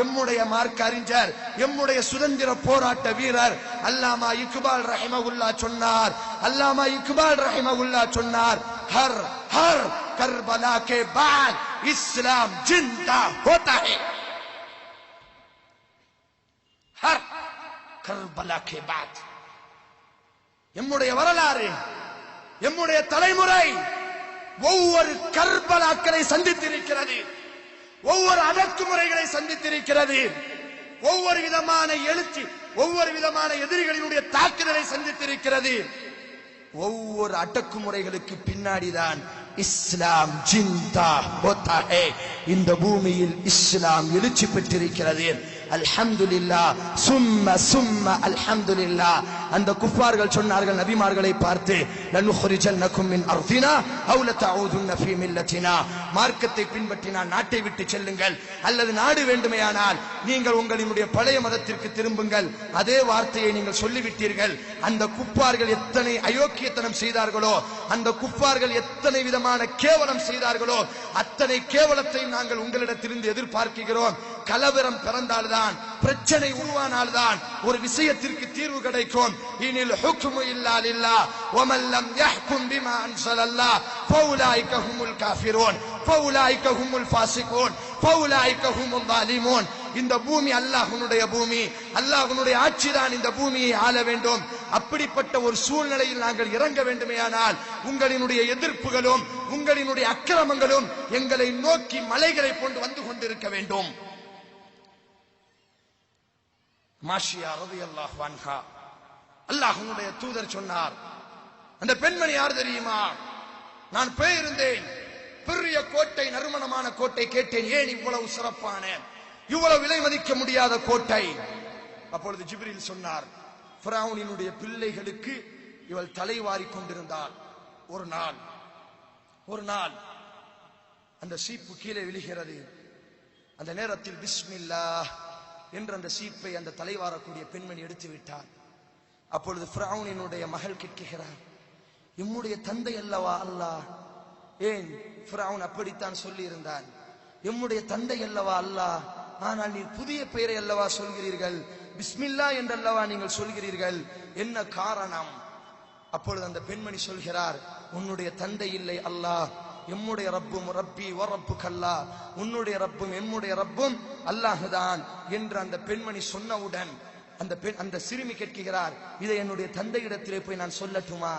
எம்முடைய மார்க்க அறிஞர், எம்முடைய சுதந்திர போராட்ட வீரர் அல்லாமா இக்பால் ரஹிமஹுல்லாஹ் சொன்னார், அல்லாமா இக்பால் ரஹிமஹுல்லாஹ் சொன்னார், ஹர் ஹர் கர்பலா கே பாத் இஸ்லாம் ஜிந்தா ஹோதா ஹை. ஹர் கர்பலா கே பாத். எம்முடைய வரலாறு, எம்முடைய தலைமுறை ஒவ்வொரு கர்பலாக்களை சந்தித்திருக்கிறது, ஒவ்வொரு அடக்குமுறைகளை சந்தித்திருக்கிறது, ஒவ்வொரு விதமான எழுச்சி, ஒவ்வொரு விதமான எதிரிகளினுடைய தாக்குதலை சந்தித்திருக்கிறது. ஒவ்வொரு அடக்குமுறைகளுக்கு பின்னாடிதான் இஸ்லாம் ஜிந்தா ஹோதா ஹை, இந்த பூமியில் இஸ்லாம் எழுச்சி பெற்றிருக்கிறது. அல்ஹம்துலில்லாஹ் சும்ம அல்ஹம்துலில்லாஹ். அந்த குஃபார்கள் சொன்னார்கள் நபிமார்களை பார்த்து, லனுஹ்ரிஜன்னகும் மின் அர்தினா அவ் லதஊதுன்ன ஃபீ மில்லத்தினா, மார்க்கத்தை பின்பற்றினால் நாட்டை விட்டு செல்லுங்கள், அல்லது நாடு வேண்டுமேயானால் நீங்கள் உங்களுடைய பழைய மதத்திற்கு திரும்புங்கள். அதே வார்த்தையை நீங்கள் சொல்லிவிட்டீர்கள். அந்த குஃபார்கள் எத்தனை அயோக்கியத்தனம் செய்தார்களோ, அந்த குஃபார்கள் எத்தனை விதமான கேவலம் செய்தார்களோ, அத்தனை கேவலத்தை நாங்கள் உங்களிடத்திலிருந்து எதிர்பார்க்கிறோம். கலவரம் பிறந்தால்தான், பிரச்சனை உருவானால்தான் ஒரு விஷயத்திற்கு தீர்வு கிடைக்கும். இனில் ஹுக்மு இல்லா லில்லாஹ் வமன் லம் யஹ்கும் பிமா அன்ஸலல்லாஹ் ஃபௌலாயிக ஹுமுல் காஃபிரூன் ஃபௌலாயிக ஹுமுல் ஃபாஸிகூன் ஃபௌலாயிக ஹுமுல் ஸாலிமூன். இந்த பூமி அல்லாஹ்வுடைய பூமி, அல்லாஹ்வுடைய ஆட்சிதான் இந்த பூமியை ஆள வேண்டும். அப்படிப்பட்ட ஒரு சூழ்நிலையில் நாங்கள் இறங்க வேண்டுமேயானால் உங்களினுடைய எதிர்ப்புகளும் உங்களினுடைய அக்கிரமங்களும் எங்களை நோக்கி மலைகளை கொண்டு வந்து கொண்டிருக்க வேண்டும். மாஷியா ரலியல்லாஹு அன்ஹா, அல்லாஹ்வுடைய தூதர் சொன்னார், அந்த பெண்மணி யார் தெரியுமா? நான் போயிருந்தேன், பெரிய கோட்டை, நறுமணமான கோட்டை கேட்டேன். ஏன் இவ்வளவு சிறப்பான, இவ்வளவு விலை மதிக்க முடியாத கோட்டை? அப்பொழுது ஜிப்ரீல் சொன்னார், ஃபிரௌனினுடைய பிள்ளைகளுக்கு இவள் தலைவாரி கொண்டிருந்தாள். ஒரு நாள் அந்த சீப்பு கீழே விழுகிறது. அந்த நேரத்தில் பிஸ்மில்லாஹ் என்று அந்த சீப்பை அந்த தலைவாரக்கூடிய பெண்மணி எடுத்து விட்டார். அப்பொழுது ஃபிரௌனினுடைய மகள் கேட்கிறார், எம்முடைய தந்தை அல்லவா அல்லாஹ்? ஏன் ஃபிரௌன் அப்படித்தான் சொல்லி இருந்தான், எம்முடைய தந்தை அல்லவா அல்லாஹ், ஆனால் நீர் புதிய பெயரை அல்லவா சொல்கிறீர்கள், பிஸ்மில்லா என்றல்லவா நீங்கள் சொல்கிறீர்கள், என்ன காரணம்? அப்பொழுது அந்த பெண்மணி சொல்கிறார், உன்னுடைய தந்தை இல்லை அல்லாஹ், எம்முடைய ரப்பும் ரப்பி வ ரப்புக்கல்லாஹ், உன்னுடைய ரப்பும் எம்முடைய ரப்பும் அல்லாஹ்தான் என்று அந்த பெண்மணி சொன்னவுடன் அந்த சிறுமி கேட்கிறார், இதை என்னுடைய தந்தையிடத்திலே போய் நான் சொல்லட்டுமா?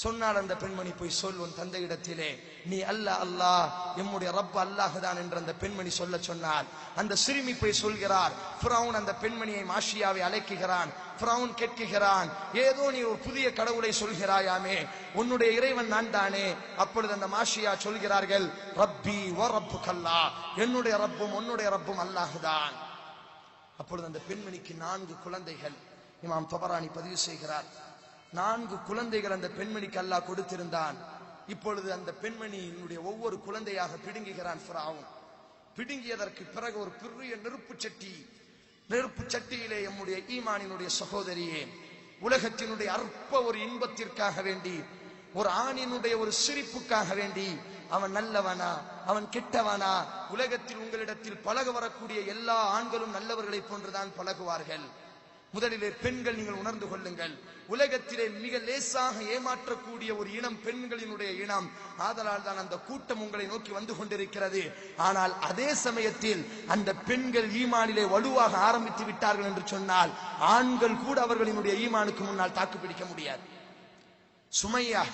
சொன்னால் அந்த பெண்மணி, போய் சொல் உன் தந்தையிடத்திலே, நீ அல்லாஹ் அல்லாஹ் எம்முடைய ரப்பு அல்லாஹ்தான் என்று அந்த பெண்மணி சொல்ல சொன்னார். அந்த சிறுமி போய் சொல்கிறார். ஃபிரௌன் அந்த பெண்மணியை மாஷியாவை அழைக்கிறான். ஃபிரௌன் கேட்கிறான், ஏதோ நீ ஒரு புதிய கடவுளை சொல்கிறாயாமே, உன்னுடைய இறைவன் நான் தானே? அப்பொழுது அந்த மாஷியா சொல்கிறார்கள், ரப்பி வ ரப்புக்கல்லாஹ், என்னுடைய ரப்பும் உன்னுடைய ரப்பும் அல்லாஹ்தான். அப்பொழுது அந்த பெண்மணிக்கு 4 குழந்தைகள். இமாம் தபரானி பதிவு செய்கிறார், 4 குழந்தைகள் அந்த பெண்மணிக்கு அல்லாஹ் கொடுத்திருந்தான். இப்பொழுது அந்த பெண்மணியினுடைய ஒவ்வொரு குழந்தையாக பிடுங்குகிறான் ஃபிரௌன். பிடுங்கியதற்கு பிறகு ஒரு பெரிய நெருப்பு சட்டியிலே எம்முடைய ஈமானினுடைய சகோதரியே, உலகத்தினுடைய அற்ப ஒரு இன்பத்திற்காக வேண்டி, ஒரு ஆணினுடைய ஒரு சிரிப்புக்காக வேண்டி, அவன் நல்லவனா அவன் கெட்டவனா, உலகத்தில் உங்களிடத்தில் பழக வரக்கூடிய எல்லா ஆண்களும் நல்லவர்களை போன்றுதான் பழகுவார்கள். முதலிலே பெண்கள் நீங்கள் உணர்ந்து கொள்ளுங்கள், உலகத்திலே மிக லேசாக ஏமாற்றக்கூடிய ஒரு இனம் பெண்களினுடைய இனம். ஆதலால் தான் அந்த கூட்டம் உங்களை நோக்கி வந்து கொண்டிருக்கிறது. ஆனால் அதே சமயத்தில் அந்த பெண்கள் ஈமானிலே வலுவாக ஆரம்பித்து விட்டார்கள் என்று சொன்னால் ஆண்கள் கூட அவர்களினுடைய ஈமானுக்கு முன்னால் தாக்கு பிடிக்க முடியாது. சுமையா,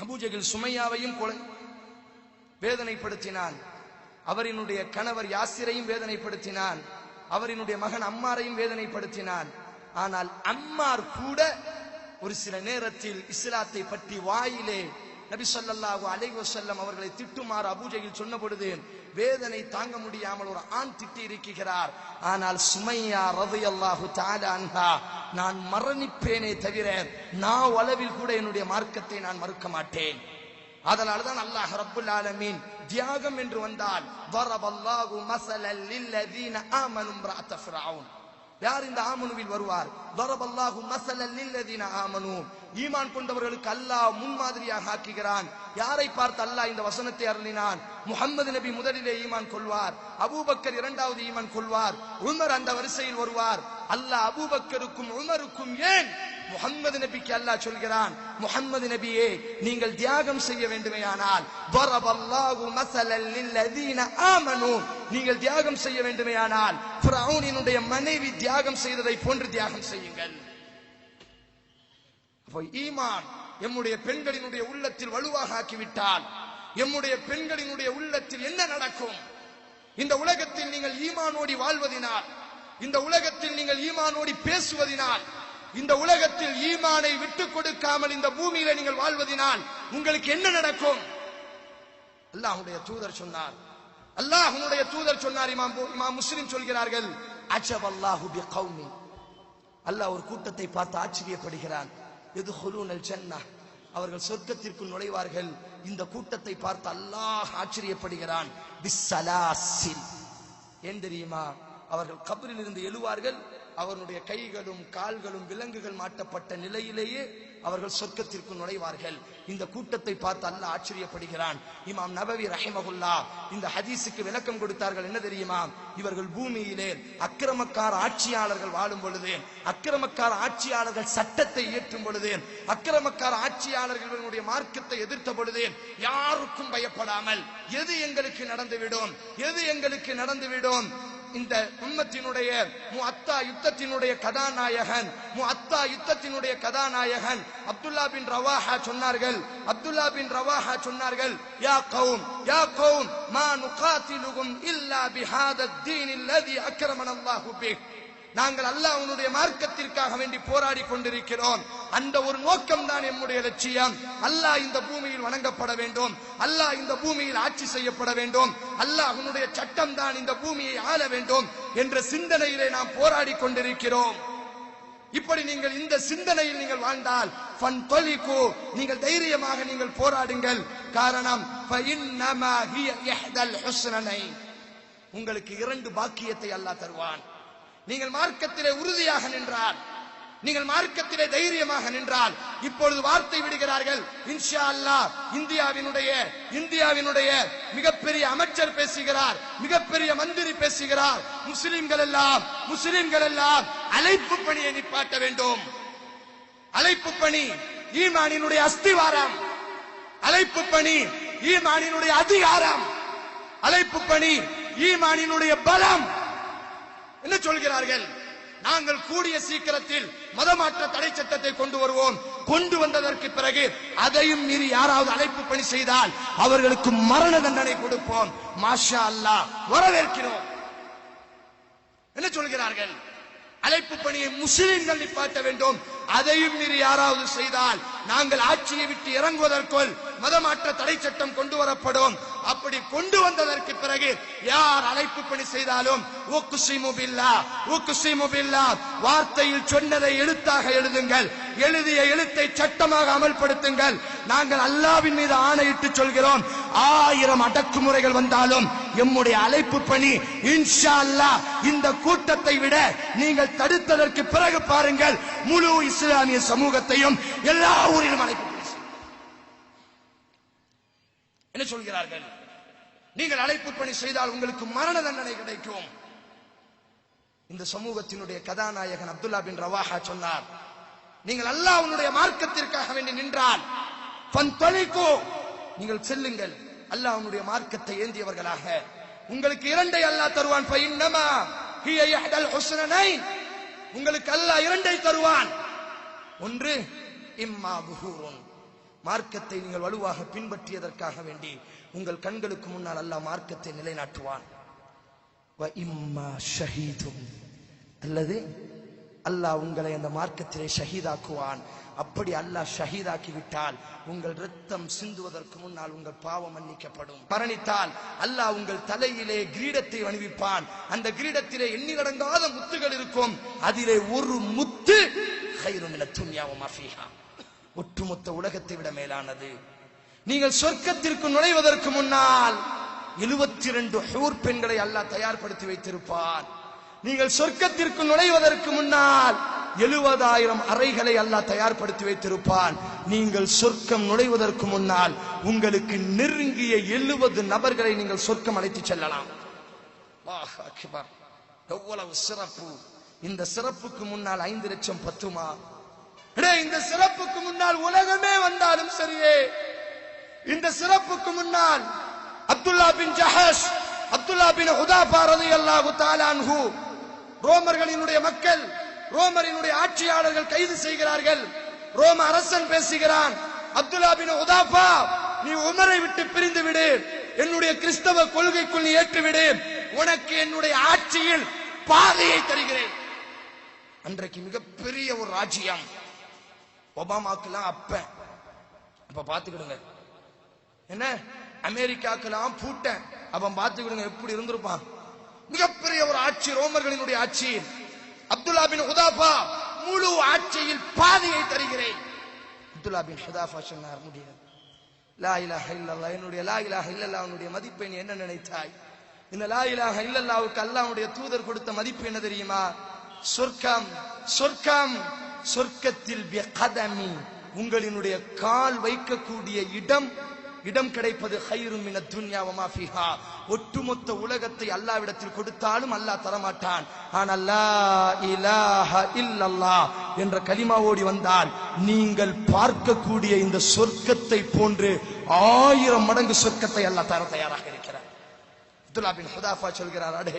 அபூஜஹல் சுமையாவையும் வேதனைப்படுத்தினான், அவரினுடைய கணவர் யாசிரையும் வேதனைப்படுத்தினான், அவரினுடைய மகன் அம்மாரையும் வேதனைப்படுத்தினான். ஆனால் அம்மார் கூட ஒரு சில நேரத்தில் இஸ்லாத்தை பற்றி வாயிலே நபி ஸல்லல்லாஹு அலைஹி வஸல்லம் அவர்களை திட்டுமாறு அபூஜஹல் சொன்ன பொழுது வேதனை தாங்க முடியாமல் ஒரு ஆண் திட்டி இருக்கிறார். ஆனால் சுமையா ரலியல்லாஹு தஆலா அன்ஹா, நான் மரணிப்பேனே தவிர நான் அளவில் கூட என்னுடைய மார்க்கத்தை நான் மறுக்க மாட்டேன். அதனால்தான் அல்லாஹ் ரப்புல் ஆலமீன் தியாகம் என்று வந்தால் வரபல்லாஹு மஸலல் லில்லதீன ஆமனு இம்ரஅத ஃபிரௌன், யார் இந்த ஆமனுவில் வருவார்? வரபல்லாஹு மஸலல் லில்லதீன ஆமனு, ஈமான் கொண்டவர்களுக்கு அல்லாஹ் முன்மாதிரியாக ஆக்குகிறான். யாரை பார்த்து அல்லாஹ் இந்த வசனத்தை அருளினான்? முஹம்மது நபி முதலிலே ஈமான் கொள்வார், அபூபக்கர் இரண்டாவது ஈமான் கொள்வார், உமர் அந்த வரிசையில் வருவார். அல்லாஹ் அபூபக்கருக்கும் உமருக்கும் ஏன் முஹம்மது நபிக்கு அல்லாஹ் சொல்கிறான், முஹம்மது நபியே நீங்கள் தியாகம் செய்ய வேண்டுமேயானால் வரபல்லாஹு மஸலல் லில்லதீன ஆமனு, நீங்கள் தியாகம் செய்ய வேண்டுமேயானால் ஃபிரௌனினுடைய மனைவி தியாகம் செய்ததை போன்று தியாகம் செய்யுங்கள். அப்போ ஈமான் எம்முடைய பெண்களினுடைய உள்ளத்தில் வலுவாக ஆக்கிவிட்டால் எம்முடைய பெண்களினுடைய உள்ளத்தில் என்ன நடக்கும்? இந்த உலகத்தில் நீங்கள் ஈமானோடி வாழ்வதினால், இந்த உலகத்தில் நீங்கள் ஈமானோடி பேசுவதினால், இந்த உலகத்தில் ஈமானை விட்டுக் கொடுக்காமல் இந்த பூமியில நீங்கள் வாழ்வதினால் உங்களுக்கு என்ன நடக்கும்? அல்லாஹ்வுடைய தூதர் சொன்னார், அல்லாஹ்வுடைய தூதர் சொன்னார், இமாம் முஸ்லிம் சொல்கிறார்கள், அஜபல்லாஹு பிகௌமி, அல்லாஹ் ஒரு கூட்டத்தை பார்த்து ஆச்சரியப்படுகிறான். யதுகுலூனல் ஜன்னah, அவர்கள் சொர்க்கத்திற்குள் நுழைவார்கள். இந்த கூட்டத்தை பார்த்து அல்லாஹ் ஆச்சரியப்படுகிறான். பிஸ்ஸலாசில், ஏன் தெரியுமா? அவர்கள் கபரில் இருந்து எழுவார்கள், அவர்களுடைய கைகளும் கால்களும் விலங்குகள் மாட்டப்பட்ட நிலையிலேயே அவர்கள் சொர்க்கத்திற்கு நுழைவார்கள். இந்த கூட்டத்தை பார்த்து அல்லாஹ் ஆச்சரியப்படுகிறான். இமாம் நபவி ரஹிமஹுல்லாஹ் இந்த ஹதீஸுக்கு விளக்கம் கொடுத்தார்கள். என்ன தெரியுமா? இவர்கள் பூமியிலே அக்கிரமக்கார ஆட்சியாளர்கள் வாழும் பொழுது, அக்கிரமக்கார ஆட்சியாளர்கள் சட்டத்தை இயற்றும் பொழுது, அக்கிரமக்கார ஆட்சியாளர்களுடைய மார்க்கத்தை எதிர்த்த பொழுது யாருக்கும் பயப்படாமல் எது எங்களுக்கு நடந்துவிடும், எது எங்களுக்கு நடந்துவிடும், இந்த உம்மத்தினுடைய முஅத்தா யுத்தத்தினுடைய கதாநாயகன் அப்துல்லா பின் ரவாஹா சொன்னார்கள், யா கௌம் மா நுகாத்திலுகும் இல்லா பிஹாதா தீன் அல்லதி அக்ரமன அல்லாஹு பிஹ், நாங்கள் அல்லாஹ்வுடைய மார்க்கத்திற்காக வேண்டி போராடி கொண்டிருக்கிறோம். அந்த ஒரு நோக்கம் தான் நம்முடைய லட்சியம். அல்லாஹ் இந்த பூமியில் வணங்கப்பட வேண்டும், அல்லாஹ் இந்த பூமியில் ஆட்சி செய்யப்பட வேண்டும், அல்லாஹ்வுடைய சட்டம் தான் இந்த பூமியை ஆள வேண்டும் என்ற சிந்தனையிலே நாம் போராடி கொண்டிருக்கிறோம். இப்படி நீங்கள் இந்த சிந்தனையில் நீங்கள் வாழ்ந்தால் ஃபன்தலிகு, நீங்கள் தைரியமாக நீங்கள் போராடுங்கள். காரணம் ஃபஇன்னமா ஹிய இஹ்தல் ஹுஸ்னனைன், உங்களுக்கு 2 பாக்கியத்தை அல்லாஹ் தருவான். நீங்கள் மார்க்கத்திலே உறுதியாக நின்றால், நீங்கள் மார்க்கத்திலே தைரியமாக நின்றால், இப்பொழுது வார்த்தை விடுகிறார்கள், இன்ஷா அல்லாஹ் இந்தியாவினுடைய மிகப்பெரிய அமைச்சர் பேசுகிறார், மிகப்பெரிய மந்திரி பேசுகிறார், முஸ்லிம்கள் எல்லாம் அழைப்பு பணியை நிப்பாட்ட வேண்டும். அழைப்பு பணி ஈமானினுடைய அஸ்திவாரம், அழைப்பு பணி ஈமானினுடைய அதிகாரம், அழைப்பு பணி ஈமானினுடைய பலம். என்ன சொல்கிறார்கள்? நாங்கள் கூடிய சீக்கிரத்தில் மதமாற்ற தடை சட்டத்தை கொண்டு வருவோம். கொண்டு வந்ததற்கு பிறகு அதையும் மீறி யாராவது அழைப்பு பணி செய்தால் அவர்களுக்கு மரண தண்டனை கொடுப்போம். மாஷா அல்லாஹ், வரவேற்கிறோம். என்ன சொல்கிறார்கள்? அழைப்பு பணியை முஸ்லிம்கள் நிப்பாட்ட வேண்டும். அதையும் மீறி யாராவது செய்தால் நாங்கள் ஆட்சியை விட்டு இறங்குவதற்குள் மதமாற்ற தடை சட்டம் கொண்டு வரப்படும். அப்படி கொண்டு வந்ததற்கு பிறகு யார் அழைப்பு பணி செய்தாலும் உக்ஸிமு பில்லாஹ், வார்த்தையில் சொன்னதை எழுத்தாக எழுதுங்கள், எழுதிய எழுத்தை சட்டமாக அமல்படுத்துங்கள். நாங்கள் அல்லாஹ்வின் மீது ஆணையிட்டு சொல்கிறோம், 1000 அடக்குமுறைகள் வந்தாலும் எம்முடைய அழைப்பு பணி இன்ஷா அல்லாஹ் இந்த கூட்டத்தை விட நீங்கள் தடுத்ததற்கு பிறகு பாருங்கள், முழு இஸ்லாமிய சமூகத்தையும் எல்லா ஊரிலும் அழைப்பு பணி. என்ன சொல்கிறார்கள்? நீங்கள் அழைப்பு பணி செய்தால் உங்களுக்கு மரண தண்டனை கிடைக்கும். இந்த சமூகத்தினுடைய கதாநாயகன் அப்துல்லா பின் ரவாஹா சொன்னார், நீங்கள் அல்லாஹ்வுடைய மார்க்கத்திற்காக வேண்டி நின்றால் ஃபன்தலிகு, நீங்கள் செல்லுங்கள். அல்லாஹ்வுடைய மார்க்கத்தை ஏந்தியவர்களாக உங்களுக்கு 2 அல்லாஹ் தருவான். ஃபஇன்னமா ஹிய இஹ்தல் ஹுஸ்னனைன், உங்களுக்கு அல்லாஹ் 2 தருவான். ஒன்று இம்மா புஹூருன், மார்க்கத்தை நீங்கள் வலுவாக பின்பற்றியதற்காக வேண்டி உங்கள் கண்களுக்கு முன்னால் அல்லாஹ் மார்க்கத்தை நிலைநாட்டுவான். வ இம்மா ஷஹீதுன், அல்லது அல்லாஹ் உங்களை அந்த மார்க்கத்திலே ஷஹீதாக்குவான். அப்படி அல்லாஹ் ஷஹீதாக்கி விட்டால் உங்கள் ரத்தம் சிந்துவதற்கு முன்னால் உங்கள் பாவம் மன்னிக்கப்படும். மரணித்தால் அல்லாஹ் உங்கள் தலையிலே கிரீடத்தை அணிவிப்பான். அந்த கிரீடத்திலே எண்ணிலடங்காத முத்துகள் இருக்கும். அதிலே ஒரு முத்து கைரும் மினத் துன்யா வ மா ஃபீஹா, ஒட்டுமொத்த உலகத்தை விட மேலானது. நீங்கள் சொர்க்கத்திற்கு நுழைவதற்கு முன்னால் 72 ஹூர் பெண்களை அல்லாஹ் தயார்படுத்தி வைத்திருப்பான். நீங்கள் சொர்க்கத்திற்கு நுழைவதற்கு முன்னால் 70,000 அறைகளை அல்லாஹ் தயார்படுத்தி வைத்திருப்பான். நீங்கள் சொர்க்கம் நுழைவதற்கு முன்னால் உங்களுக்கு நெருங்கிய 70 நபர்களை நீங்கள் சொர்க்கம் அழைத்து செல்லலாம். அல்லாஹ் அக்பர், எவ்வளவு சிறப்பு! இந்த சிறப்புக்கு முன்னால் 5 லட்சம் பத்துமா? இந்த சிறப்புக்கு முன்னால் உலகமே வந்தாலும் சரியே, இந்த சிறப்புக்கு முன்னால் அப்துல்லா பின் ஜஹஷ், அப்துல்லா பின் ஹுதாஃபா ரலியல்லாஹு தஆலா அன்ஹு, ரோமர்களினுடைய மக்கள், ரோமரினுடைய ஆட்சியாளர்கள் கைது செய்கிறார்கள். ரோம அரசன் பேசுகிறான், அப்துல்லா பின் ஹுதாஃபா, நீ உமரை விட்டு பிரிந்து விடு, என்னுடைய கிறிஸ்தவ கொள்கைக்குள் நீ ஏற்றுவிடு, உனக்கு என்னுடைய ஆட்சியில் பாதையை தருகிறேன். அன்றைக்கு மிகப்பெரிய ஒரு ராஜ்யம். ஒபாமாக்கெல்லாம் அப்ப பாத்துக்கிடுங்க, என்ன அமெரிக்காக்கெல்லாம் பூட்டன், அவன் பார்த்துக்கிடுங்க எப்படி இருந்திருப்பான். மிகப்பெரிய ஒரு ஆட்சி, ரோமர்களினுடைய ஆட்சி. அப்துல்லா பின் ஹுதாஃபா முழு ஆட்சியில் பாதியை தருகிறேன். அப்துல்லா பின் ஹுதாஃபா சொன்னார், முடியாது. லா இலாஹ இல்லல்லாஹ், என்னுடைய லா இலாஹ இல்லல்லாஹ் உன்னுடைய மதிப்பை நீ என்ன நினைத்தாய்? இந்த லா இலாஹ இல்லல்லாஹ்வுக்கு அல்லாஹ்வுடைய தூதர் கொடுத்த மதிப்பு என்ன தெரியுமா? சொர்க்கம். சொர்க்கம், சொர்க்கத்தில் பிகதமி, உங்களினுடைய கால் வைக்கக்கூடிய இடம் கிடைப்பது ஹைரும் மினத் துன்யா வமா ஃபீஹா. ஒட்டுமொத்த உலகத்தை அல்லாஹ்விடத்தில் கொடுத்தாலும் அல்லாஹ் தரமாட்டான். ஆனால் லா இலாஹ இல்லல்லாஹ் என்ற கலிமாவோடி வந்தால் நீங்கள் பார்க்கக்கூடிய இந்த சொர்க்கத்தை போன்று 1000 மடங்கு சொர்க்கத்தை அல்லாஹ் தர தயாராக இருக்கிறார். அப்துல்லா பின் ஹுதாஃபா சொல்கிறார், அடே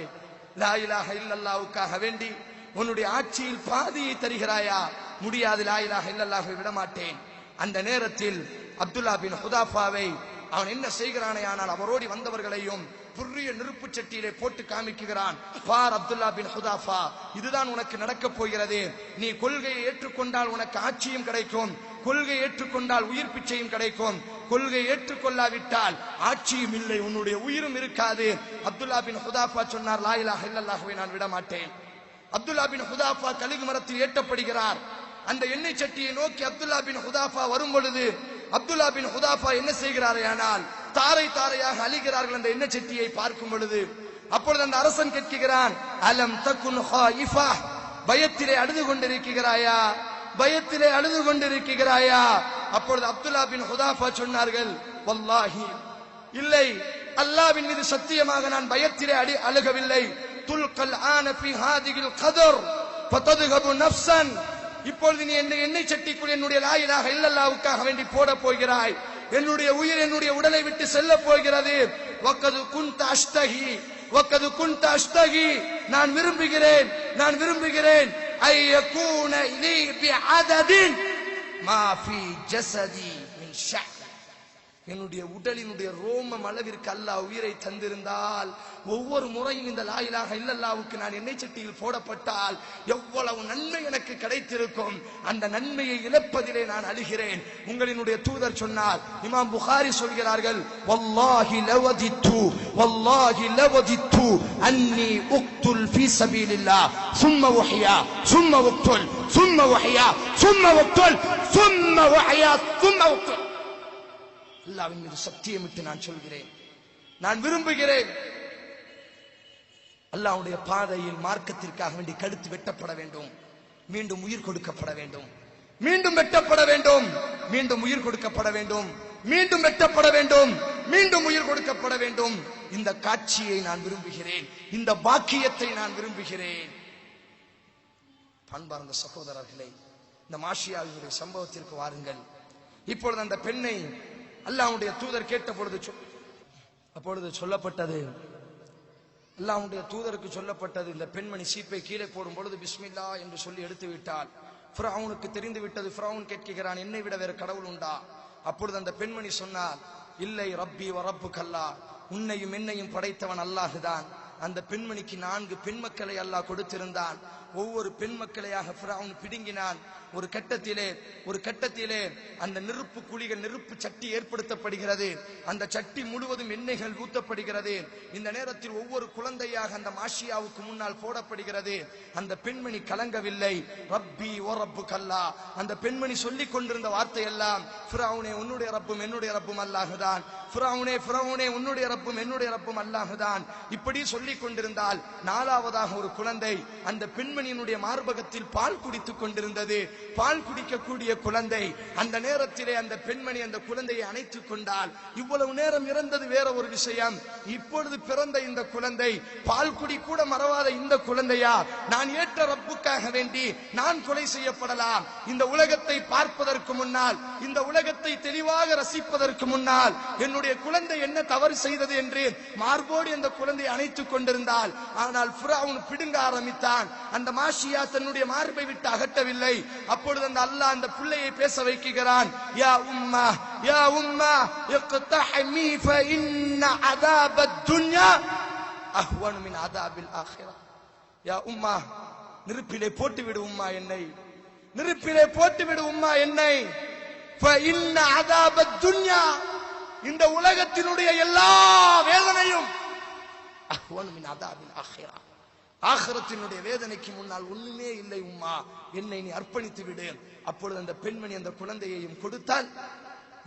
லா இலாஹ இல்லல்லாஹ்வுக்காக வேண்டி உன்னுடைய ஆட்சியில் பாதியை தருகிறாயா? முடியாது, லா இலாஹ இல்லல்லாஹ்வை விட மாட்டேன். அந்த நேரத்தில் அப்துல்லா பின் ஹுதாஃபாவை அவன் என்ன செய்கிறானே, ஆனால் அவரோடி வந்தவர்களையும் புரிய நெருப்பு சட்டியிலே போட்டு காமிக்குகிறான். பார் அப்துல்லா பின் ஹுதாஃபா, இதுதான் உனக்கு நடக்கப் போகிறது. நீ கொள்கையை ஏற்றுக்கொண்டால் உனக்கு ஆட்சியும் கிடைக்கும், கொள்கை ஏற்றுக்கொண்டால் உயிர் பிச்சையும் கிடைக்கும், கொள்கை ஏற்றுக்கொள்ளாவிட்டால் ஆட்சியும் இல்லை, உன்னுடைய உயிரும் இருக்காது. அப்துல்லா பின் ஹுதாஃபா சொன்னார், லா இலாஹ இல்லல்லாஹ்வை நான் விட மாட்டேன். அப்துல்லா பின் ஹுதாஃபா கழுகு மரத்தில் ஏற்றப்படுகிறார். அந்த எண்ணெய் சட்டியை நோக்கி அப்துல்லா பின் ஹுதாஃபா வரும் பொழுது அப்துல்லா பின் ஹுதாஃபா என்ன செய்கிறாரே, ஆனால் தாரை தாரையாக அழிகிறார்கள் அந்த எண்ணெய் சட்டியை பார்க்கும் பொழுது. அப்பொழுது அந்த அரசன் கேட்கிறான், அலம் தகுன் ஹாயிஃபா, பயத்திலே அழுது கொண்டிருக்கிறாயா? பயத்திலே அழுது கொண்டிருக்கிறாயா? அப்பொழுது அப்துல்லா பின் ஹுதாஃபா சொன்னார்கள், வல்லாஹி இல்லை, அல்லாஹ்வின் மீது சத்தியமாக நான் பயத்திலே அழுகவில்லை. துல்கல் ஆன ஃபீ ஹாதிகில் கதர் ஃபததுஹபு நஃப்ஸன், இப்பொழுது நீ எண்ணெய் சட்டிக்குள் என்னுடைய லா இலாஹ இல்லல்லாஹ்வுக்காக வேண்டி போட போகிறாய். என்னுடைய உயிர் என்னுடைய உடலை விட்டு செல்ல போகிறது. வக்கது குன்த அஷ்தகி, நான் விரும்புகிறேன் ஐயகூன லீ பிஅததின் மா ஃபீ ஜஸதி மின் ஷஅர், என்னுடைய உடலினுடைய ரோமம் அளவிற்கு அல்லாஹ் உயிரை தந்திருந்தால் ஒவ்வொரு முறையும் இந்த லா இலாஹ இல்லல்லாஹ்வுக்கு நான் எண்ணெய் சட்டியில் போடப்பட்டால் எவ்வளவு நன்மை எனக்கு கிடைத்திருக்கும். அந்த நன்மையை இழப்பதிலே நான் அழுகிறேன். உங்களினுடைய தூதர் சொன்னார், இமாம் புகாரி சொல்கிறார்கள், வல்லாஹி லவதித்து அன்னி உக்துல் ஃபீ சபீலில்லாஹ் ثم وحيا ثم اقتل ثم وحيا ثم اقتل ثم وحيا ثم اقتل. அல்லாஹ்வின் மீது சத்தியமிட்டு நான் சொல்கிறேன், நான் விரும்புகிறேன் அல்லாஹ்வுடைய பாதையில் மார்க்கத்திற்காக வேண்டி கழுத்து வெட்டப்பட வேண்டும், மீண்டும் உயிர் கொடுக்கப்பட வேண்டும், மீண்டும் வெட்டப்பட வேண்டும், மீண்டும் உயிர் கொடுக்கப்பட வேண்டும், மீண்டும் வெட்டப்பட வேண்டும், மீண்டும் உயிர் கொடுக்கப்பட வேண்டும். இந்த காட்சியை நான் விரும்புகிறேன், இந்த பாக்கியத்தை நான் விரும்புகிறேன். பண்பார்ந்த சகோதரர்களே, இந்த மாஷியாவினுடைய சம்பவத்திற்கு வாருங்கள். இப்பொழுது அந்த பெண்ணை அல்லாஹ்வுடைய தூதர் கேட்ட பொழுது அப்பொழுது சொல்லப்பட்டது, அல்லாஹ்வுடைய தூதருக்கு சொல்லப்பட்டது, இந்த பெண்மணி சீப்பை கீழே போடும் பொழுது பிஸ்மில்லா என்று சொல்லி எடுத்து விட்டால் ஃபிரௌனுக்கு தெரிந்து விட்டது. ஃபிரௌன் கேட்கிறான், என்னை விட வேறு கடவுள் உண்டா? அப்பொழுது அந்த பெண்மணி சொன்னார், இல்லை, ரப்பி வ ரப்புக்கல்லாஹ், உன்னையும் என்னையும் படைத்தவன் அல்லாஹுதான். அந்த பெண்மணிக்கு 4 பெண் மக்களை அல்லாஹ் கொடுத்திருந்தான். ஒவ்வொரு பெண் மக்களையாக ஃபிரௌன் பிடுங்கினான். ஒரு கட்டத்திலே அந்த நெருப்பு குழிகள், நெருப்பு சட்டி ஏற்படுத்தப்படுகிறது. அந்த சட்டி முழுவதும் எண்ணெய்கள் ஊற்றப்படுகிறது. இந்த நேரத்தில் ஒவ்வொரு குழந்தையாக அந்த மாஷியாவுக்கு முன்னால் போடப்படுகிறது. அந்த பெண்மணி கலங்கவில்லை. ரப்பி ஓ ரப்புக்கல்லாஹ், அந்த பெண்மணி சொல்லிக் கொண்டிருந்த வார்த்தை எல்லாம், ஃபிரௌனே உன்னுடைய ரப்பும் என்னுடைய ரப்பும் அல்லாஹுதான், ஃபிரௌனே உன்னுடைய ரப்பும் என்னுடைய ரப்பும் அல்லாஹுதான். இப்படி சொல்லிக் கொண்டிருந்தால் 4வதாக ஒரு குழந்தை அந்த பெண்மணியினுடைய மார்பகத்தில் பால் குடித்துக் கொண்டிருந்தது. பால் குடிக்கக்கூடிய குழந்தை. அந்த நேரத்திலே அந்த பெண்மணி அந்த குழந்தையை அணைத்துக் கொண்டால், இவ்வளவு நேரம் இறந்தது வேற ஒரு விஷயம், இப்பொழுது பிறந்த இந்த குழந்தை, பால் குடி கூட மறவாத இந்த குழந்தையா, நான் ஏற்ற ரப்புக்காக வேண்டி நான் கொலை செய்யப்படலாம்? இந்த உலகத்தை பார்ப்பதற்கு முன்னால், இந்த உலகத்தை தெளிவாக ரசிப்பதற்கு முன்னால் என்னுடைய குழந்தை என்ன தவறு செய்தது என்று மார்போடு அந்த குழந்தையை அணைத்துக் கொண்டிருந்தால், ஆனால் ஃபிரௌன் பிடுங்க ஆரம்பித்தான். அந்த மாஷியா தன்னுடைய மார்பை விட்டு அகட்டவில்லை. அப்பொழுது அந்த அல்லாஹ் அந்த பிள்ளையை பேச வைக்கிறான். யா உம்மா யா உம்மா இக்தஹமி ஃபஇன்ன அதாபத் துன்யா அஹ்வனு மின் அதாபில் ஆখিরা. யா உம்மா, நெருப்பிலே போட்டு விடு உம்மா என்னை, நெருப்பிலே போட்டு விடு உம்மா என்னை. ஃபஇன்ன அதாபத் துன்யா, இந்த உலகத்தினுடைய எல்லா வேதனையும் அஹ்வன் மின் அதாபில் ஆখিরা. ஆகிரத்தினுடைய வேதனைக்கு முன்னால் ஒண்ணுமே இல்லை உம்மா, என்னை நீ அர்ப்பணித்து விடு. அப்பொழுது அந்த பெண்மணி அந்த குழந்தையையும் கொடுத்தால்,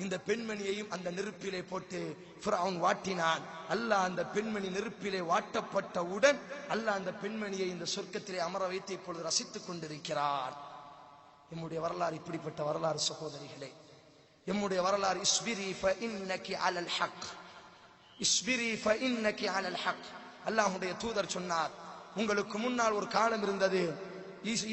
இந்த பெண்மணியையும் அந்த நெருப்பிலே போட்டு ஃபிரௌன் வாட்டினான். அல்லாஹ் அந்த பெண்மணி நெருப்பிலே வாட்டப்பட்டவுடன் அல்லாஹ் அந்த பெண்மணியை இந்த சொர்க்கத்திலே அமர வைத்து இப்பொழுது ரசித்துக் கொண்டிருக்கிறான். நம்முடைய வரலாறு இப்படிப்பட்ட வரலாறு சகோதரிகளே. நம்முடைய வரலாறு இஸ்பிரி ஃபஇன்னகி அலல் ஹக், இஸ்பிரி ஃபஇன்னகி அலல் ஹக். அல்லாஹ்வுடைய தூதர் சொன்னார், உங்களுக்கு முன்னால் ஒரு காலம் இருந்தது,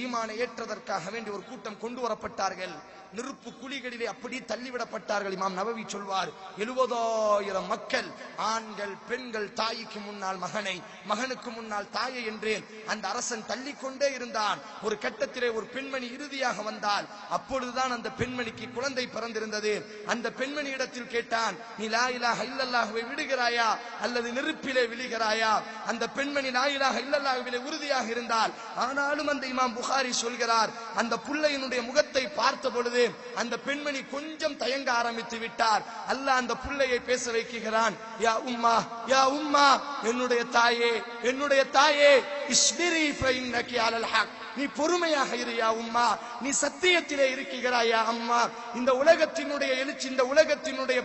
ஈமானை ஏற்றதற்காக வேண்டி ஒரு கூட்டம் கொண்டு வரப்பட்டார்கள், நெருப்பு குழிகளிலே அப்படி தள்ளிவிடப்பட்டார்கள். இமாம் நவவி சொல்வார், 70,000 மக்கள், ஆண்கள் பெண்கள், தாய்க்கு முன்னால் மகனை, மகனுக்கு முன்னால் தாயை என்று அந்த அரசன் தள்ளிக்கொண்டே இருந்தான். ஒரு கட்டத்திலே ஒரு பெண்மணி இறுதியாக வந்தால், அப்பொழுதுதான் அந்த பெண்மணிக்கு குழந்தை பிறந்திருந்தது. அந்த பெண்மணி இடத்தில் கேட்டான், நீ லா இலாஹ இல்லல்லாஹுவை விடுகிறாயா அல்லது நெருப்பிலே விழுகிறாயா? அந்த பெண்மணி லா இலாஹ இல்லல்லாஹுவிலே உறுதியாக இருந்தால், ஆனாலும் அந்த இமாம் புகாரி சொல்கிறார், அந்த புள்ளையினுடைய முகத்தை பார்த்த பொழுது அந்த பெண்மணி கொஞ்சம் தயங்க ஆரம்பித்து விட்டார். அல்லாஹ் அந்த புள்ளையை பேச வைக்கிறான், யா உம்மா, யா உம்மா, என்னுடைய தாயே, என்னுடைய தாயே, இஸ்பிரி ஃபஇன்னகி அலல் ஹக், நீ பொறுமையாக இரு யா உம்மா, நீ சத்தியத்திலே இருக்கிறாய் யா அம்மா. இந்த உலகத்தினுடைய எழுச்சி, இந்த உலகத்தினுடைய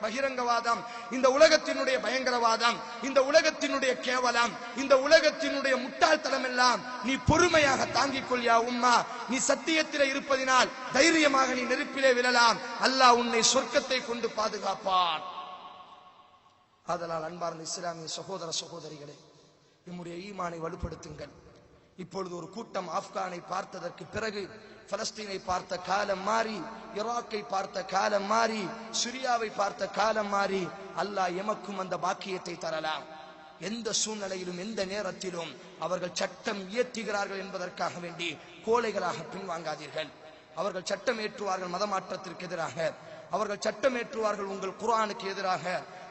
பகிரங்கவாதம், இந்த உலகத்தினுடைய பயங்கரவாதம், இந்த உலகத்தினுடைய கேவலம், இந்த உலகத்தினுடைய முட்டாள்தனம் எல்லாம் நீ பொறுமையாக தாங்கிக் கொள் யா உம்மா. நீ சத்தியத்திலே இருப்பதினால் தைரியமாக நீ நெருப்பிலே விழலாம். அல்லாஹ் உன்னை சொர்க்கத்தை கொண்டு பாதுகாப்பான். ஆதலால் அன்பார்ந்த இஸ்லாமிய சகோதர சகோதரிகளே, நம்முடைய ஈமானை வலுப்படுத்துங்கள். இப்பொழுது ஒரு கூட்டம் ஆப்கானை பார்த்ததற்கு பிறகு பலஸ்தீனை பார்த்த காலம் மாறி, ஈராக்கை பார்த்த காலம் மாறி, சிரியாவை பார்த்த காலம் மாறி, அல்லாஹ் எமக்கும் அந்த பாக்கியத்தை தரலாம். எந்த சூழ்நிலையிலும் எந்த நேரத்திலும் அவர்கள் சட்டம் இயற்றுகிறார்கள் என்பதற்காக வேண்டி கோழைகளாக பின்வாங்காதீர்கள். அவர்கள் சட்டம் ஏற்றுவார்கள் மதமாற்றத்திற்கு எதிராக, அவர்கள் சட்டம் ஏற்றுவார்கள் உங்கள் குர்ஆனுக்கு எதிராக,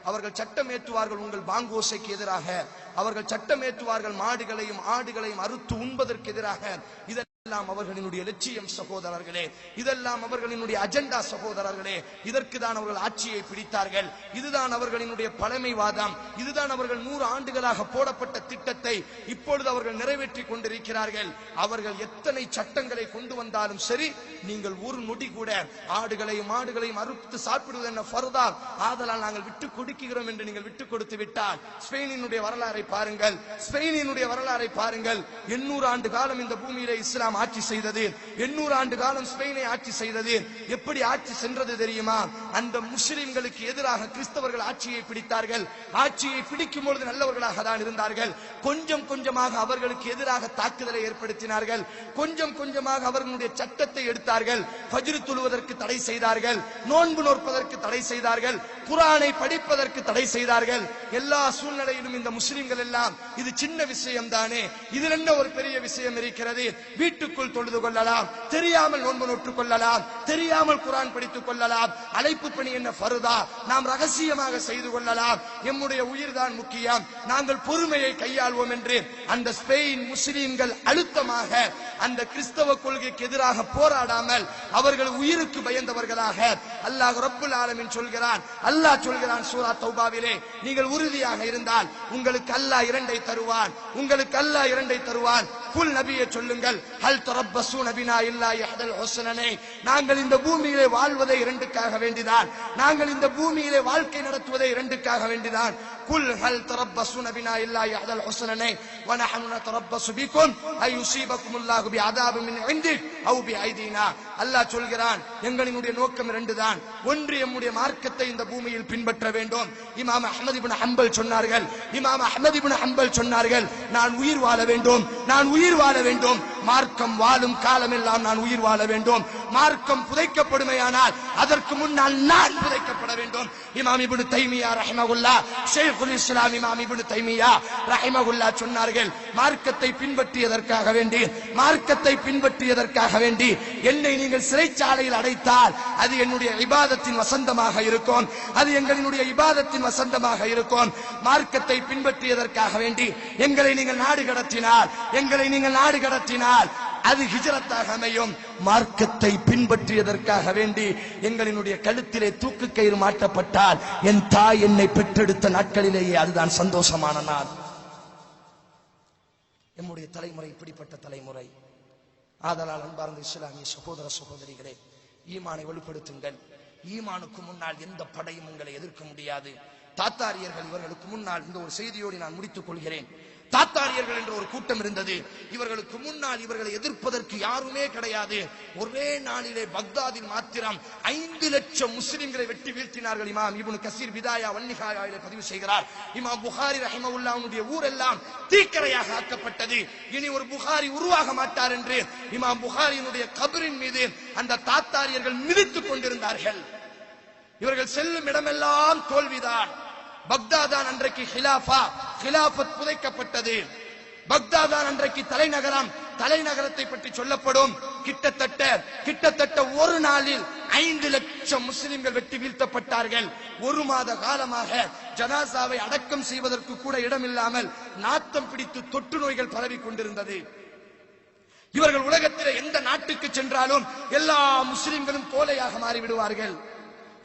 அவர்கள் சட்டம் ஏற்றுவார்கள் உங்கள் பாங்கோசைக்கு எதிராக, அவர்கள் சட்டம் ஏற்றுவார்கள் மாடுகளையும் ஆடுகளையும் அறுத்து உண்பதற்கு எதிராக. இதெல்லாம் அவர்களினுடைய லட்சியம் சகோதரர்களே, இதெல்லாம் அவர்களினுடைய அஜெண்டா சகோதரர்களே. இதற்கு தான் அவர்கள் ஆட்சியை பிடித்தார்கள். இதுதான் அவர்களினுடைய பழமைவாதம். இதுதான் அவர்கள் 100 ஆண்டுகளாக போடப்பட்ட திட்டத்தை இப்பொழுது அவர்கள் நிறைவேற்றி கொண்டிருக்கிறார்கள். அவர்கள் எத்தனை சட்டங்களை கொண்டு வந்தாலும் சரி, நீங்கள் ஒரு நொடி கூட ஆடுகளையும் மாடுகளையும் அறுத்து சாப்பிடுவது என்ன ஃபர்தா, ஆதலால் நாங்கள் விட்டுக் கொடுக்கிறோம் என்று நீங்கள் விட்டுக் கொடுத்து விட்டால், ஸ்பெயினினுடைய வரலாறை பாருங்கள், ஸ்பெயினினுடைய வரலாறை பாருங்கள். 800 ஆண்டு காலம் இந்த பூமியிலே இஸ்லாம் ஆட்சி செய்தது. 800 ஆண்டு காலம் ஸ்பெயினை ஆட்சி செய்தது. எப்படி ஆட்சி சென்றது தெரியுமா? அந்த முஸ்லிம்களுக்கு எதிராக கிறிஸ்தவர்கள் ஆட்சியை பிடித்தார்கள். ஆட்சியை பிடிக்கும் பொழுது நல்லவர்களாக தான் இருந்தார்கள். கொஞ்சம் கொஞ்சமாக அவர்களுக்கு எதிராக தாக்குதலை ஏற்படுத்தினார்கள். கொஞ்சம் கொஞ்சமாக அவர்களுடைய சட்டத்தை எடுத்தார்கள். ஃபஜ்ர் தொழுவதற்கு தடை செய்தார்கள், நோன்பு நோற்பதற்கு தடை செய்தார்கள், குர்ஆனை படிப்பதற்கு தடை செய்தார்கள். எல்லா சூழ்நிலையிலும் இந்த முஸ்லிம்கள் எல்லாம், இது சின்ன விஷயம் தானே, இதில் என்ன ஒரு பெரிய விஷயம் இருக்கிறது, வீட்டுக்குள் தொழுது கொள்ளலாம், தெரியாமல் நோன்பு நோற்றுக் கொள்ளலாம், தெரியாமல் குர்ஆன் படித்துக் கொள்ளலாம், அழைப்பு பணி என்ன ஃபர்தா, நாம் ரகசியமாக செய்து கொள்ளலாம், எம்முடைய உயிர் தான் முக்கியம், நாங்கள் பொறுமையை கையாள்வோம் என்று அந்த ஸ்பெயின் முஸ்லிம்கள் அழுத்தமாக அந்த கிறிஸ்தவ கொள்கைக்கு எதிராக போராடாமல் அவர்கள் உயிருக்கு பயந்தவர்களாக அல்லாஹ் ரப்புல் ஆலமீன் சொல்கிறான். அல்லாஹ் சொல்கிறான் சூரா தௌபாவிலே, நீங்கள் உறுதியாக இருந்தால் உங்களுக்கு அல்லாஹ் 2ஐ தருவான், உங்களுக்கு அல்லாஹ் 2ஐ தருவான். குல் நபியே சொல்லுங்கள், ஹல் தரப்பஸூன பினா இல்லா இஹ்தல் ஹுஸ்னனை, நாங்கள் இந்த பூமியிலே வாழ்வதை 2க்காக வேண்டிதான், நாங்கள் இந்த பூமியிலே வாழ்க்கை நடத்துவதை 2க்காக வேண்டிதான். குல் ஹல் தரப்பஸூன பினா இல்லா இஹ்தல் ஹுஸ்னனை வ நஹ்னு நதரப்பஸு பிகும் ஐ யுஸீபகுமுல்லாஹு பிஅதாபின் மின் இன்திக் அவ் பிஐதீனா. அல்லாஹ் சொல்கிறான், எங்களினுடைய நோக்கம் 2 தான். ஒன்று, நம்முடைய மார்க்கத்தை இந்த பூமியில் பின்பற்ற வேண்டும். இமாம் அஹ்மத் இப்னு ஹம்பல் சொன்னார்கள், இமாம் அஹ்மத் இப்னு ஹம்பல் சொன்னார்கள், நான் உயிர் வாழ வேண்டும், நான் உயிர் வாழ வேண்டும், மார்க்கம் வாழும் காலமெல்லாம் நான் உயிர் வாழ வேண்டும். மார்க்கம் புதைக்கப்படுமையானால் அதற்கு முன்னால் நான் புதைக்கப்பட வேண்டும். இமாம் இப்னு தைமியா ரஹிமஹுல்லாஹ், ஷைኹல் இஸ்லாம் இமாம் இப்னு தைமியா ரஹிமஹுல்லாஹ் சொன்னார்கள், மார்க்கத்தை பின்பற்றியதற்காக வேண்டி, மார்க்கத்தை பின்பற்றியதற்காக வேண்டி என்னை நீங்கள் சிறைச்சாலையில் அடைத்தால் அது என்னுடைய இபாதத்தின் வசந்தமாக இருக்கும், அது எங்களினுடைய இபாதத்தின் வசந்தமாக இருக்கும். மார்க்கத்தை பின்பற்றியதற்காக வேண்டி எங்களை நீங்கள் நாடு கடத்தினால், எங்களை நீங்கள் நாடு கடத்தினால் அது ஹிஜ்ரத்தாக அமையும். மார்க்கத்தை பின்பற்றியதற்காக வேண்டி எங்களினுடைய கழுத்திலே தூக்கு கயிறு மாட்டப்பட்டால் என் தாய் என்னை பெற்றெடுத்த நாட்களிலேயே அதுதான் சந்தோஷமான நாள். நம்முடைய தலைமுறை இப்படிப்பட்ட தலைமுறை. ஆதலால் அன்பார்ந்த இஸ்லாமிய சகோதர சகோதரிகளே, ஈமானை வலுப்படுத்துங்கள். ஈமானுக்கு முன்னால் எந்த படையும் உங்களை எதிர்க்க முடியாது. தாத்தாரியர்கள் இவர்களுக்கு முன்னால் இந்த ஒரு செய்தியோடு நான் முடித்துக் கொள்கிறேன். தாத்தாரியர்கள் என்ற ஒரு கூட்டம் இருந்தது. இவர்களுக்கு முன்னால் இவர்களை எதிர்ப்பதற்கு யாருமே கிடையாது. ஒரே நாளிலே பக்தாதில் மாத்திரம் 5 லட்சம் முஸ்லிம்களை வெட்டி வீழ்த்தினார்கள். இமாம் இப்னு கசீர் பிதாயா வன்னிகாயாவிலே பதிவு செய்கிறார். இமாம் புகாரி ரஹிமஹுல்லாஹ்வுடைய ஊரெல்லாம் தீக்கரையாக ஆக்கப்பட்டது. இனி ஒரு புகாரி உருவாக மாட்டார் என்று இமாம் புகாரியினுடைய கபரின் மீது அந்த தாத்தாரியர்கள் மிதித்துக் கொண்டிருந்தார்கள். இவர்கள் செல்லும் இடமெல்லாம் தோல்விதான். பக்தாதான் அன்றைக்கு ஹிலாஃபத் புதைக்கப்பட்டது. பக்தாதான் அன்றைக்கு தலைநகரம். தலைநகரத்தை பற்றி சொல்லப்படும். கிட்டத்தட்ட ஒரு நாளில் 5 லட்சம் முஸ்லிம்கள் வெட்டி வீழ்த்தப்பட்டார்கள். 1 மாத காலமாக ஜனாசாவை அடக்கம் செய்வதற்கு கூட இடமில்லாமல் நாத்தம் பிடித்து தொற்று நோய்கள் பரவி கொண்டிருந்தது. இவர்கள் உலகத்திலே எந்த நாட்டுக்கு சென்றாலும் எல்லா முஸ்லிம்களும் கோலையாக மாறிவிடுவார்கள்.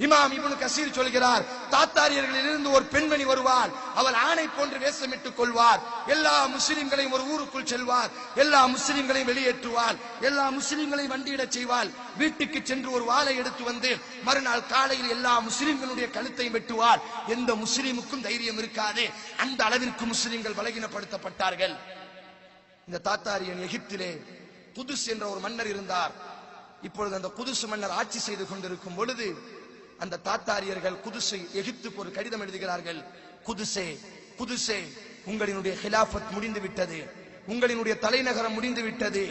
இமாம் இப்னு கசீர் சொல்கிறார், தாத்தாரியர்களில் இருந்து ஒரு பெண்மணி வருவார். அவள் ஆணை போன்று வேஷமிட்டுக் கொள்வார். எல்லா முஸ்லிம்களையும் ஒரு ஊருக்குள் செல்வார். எல்லா முஸ்லிம்களையும் வெளியேற்றுவார். எல்லா முஸ்லிம்களையும் வண்டியிடச் செய்வாள். வீட்டுக்கு சென்று ஒரு வாளை எடுத்து வந்து மறுநாள் காலையில் எல்லா முஸ்லிம்களுடைய கழுத்தையும் வெட்டுவார். எந்த முஸ்லிமுக்கும் தைரியம் இருக்காது. அந்த அளவிற்கு முஸ்லிம்கள் பலகீனப்படுத்தப்பட்டார்கள். இந்த தாத்தாரியன் எகிப்திலே குதுஸ் என்ற ஒரு மன்னர் இருந்தார். இப்பொழுது அந்த குதுஸ் மன்னர் ஆட்சி செய்து கொண்டிருக்கும் பொழுது அந்த தாத்தாரியர்கள் குதுஸை எகிப்துக்கு ஒரு கடிதம் எழுதுகிறார்கள். குதுஸே, உங்களினுடைய ஹிலாஃபத் முடிந்து விட்டது. உங்களினுடைய தலைநகரம் முடிந்து விட்டது.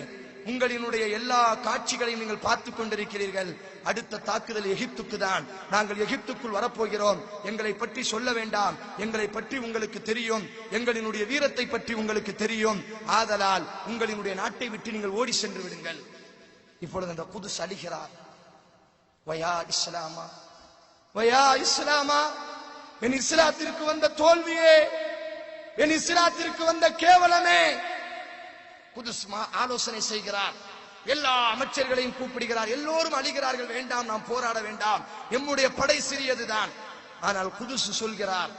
உங்களினுடைய எல்லா காட்சிகளையும் நீங்கள் பார்த்துக் கொண்டிருக்கிறீர்கள். அடுத்த தாக்குதல் எகிப்துக்கு தான். நாங்கள் எகிப்துக்குள் வரப்போகிறோம். எங்களை பற்றி சொல்ல வேண்டாம். எங்களை பற்றி உங்களுக்கு தெரியும். எங்களினுடைய வீரத்தை பற்றி உங்களுக்கு தெரியும். ஆதலால் உங்களினுடைய நாட்டை விட்டு நீங்கள் ஓடி சென்று விடுங்கள். இப்பொழுது அந்த குதுஸ் அழிகிறார். வயா இஸ்லாமா, என் இஸ்லாத்திற்கு வந்த தோல்வியே, என் இஸ்லாத்திற்கு வந்த கேவலமே. குதுஸ் ஆலோசனை செய்கிறார். எல்லா அமைச்சர்களையும் கூப்பிடுகிறார். எல்லோரும் அழிகிறார்கள். வேண்டாம், நாம் போராட வேண்டாம். எம்முடைய படை சிறியதுதான். ஆனால் குதுஸ் சொல்கிறார்,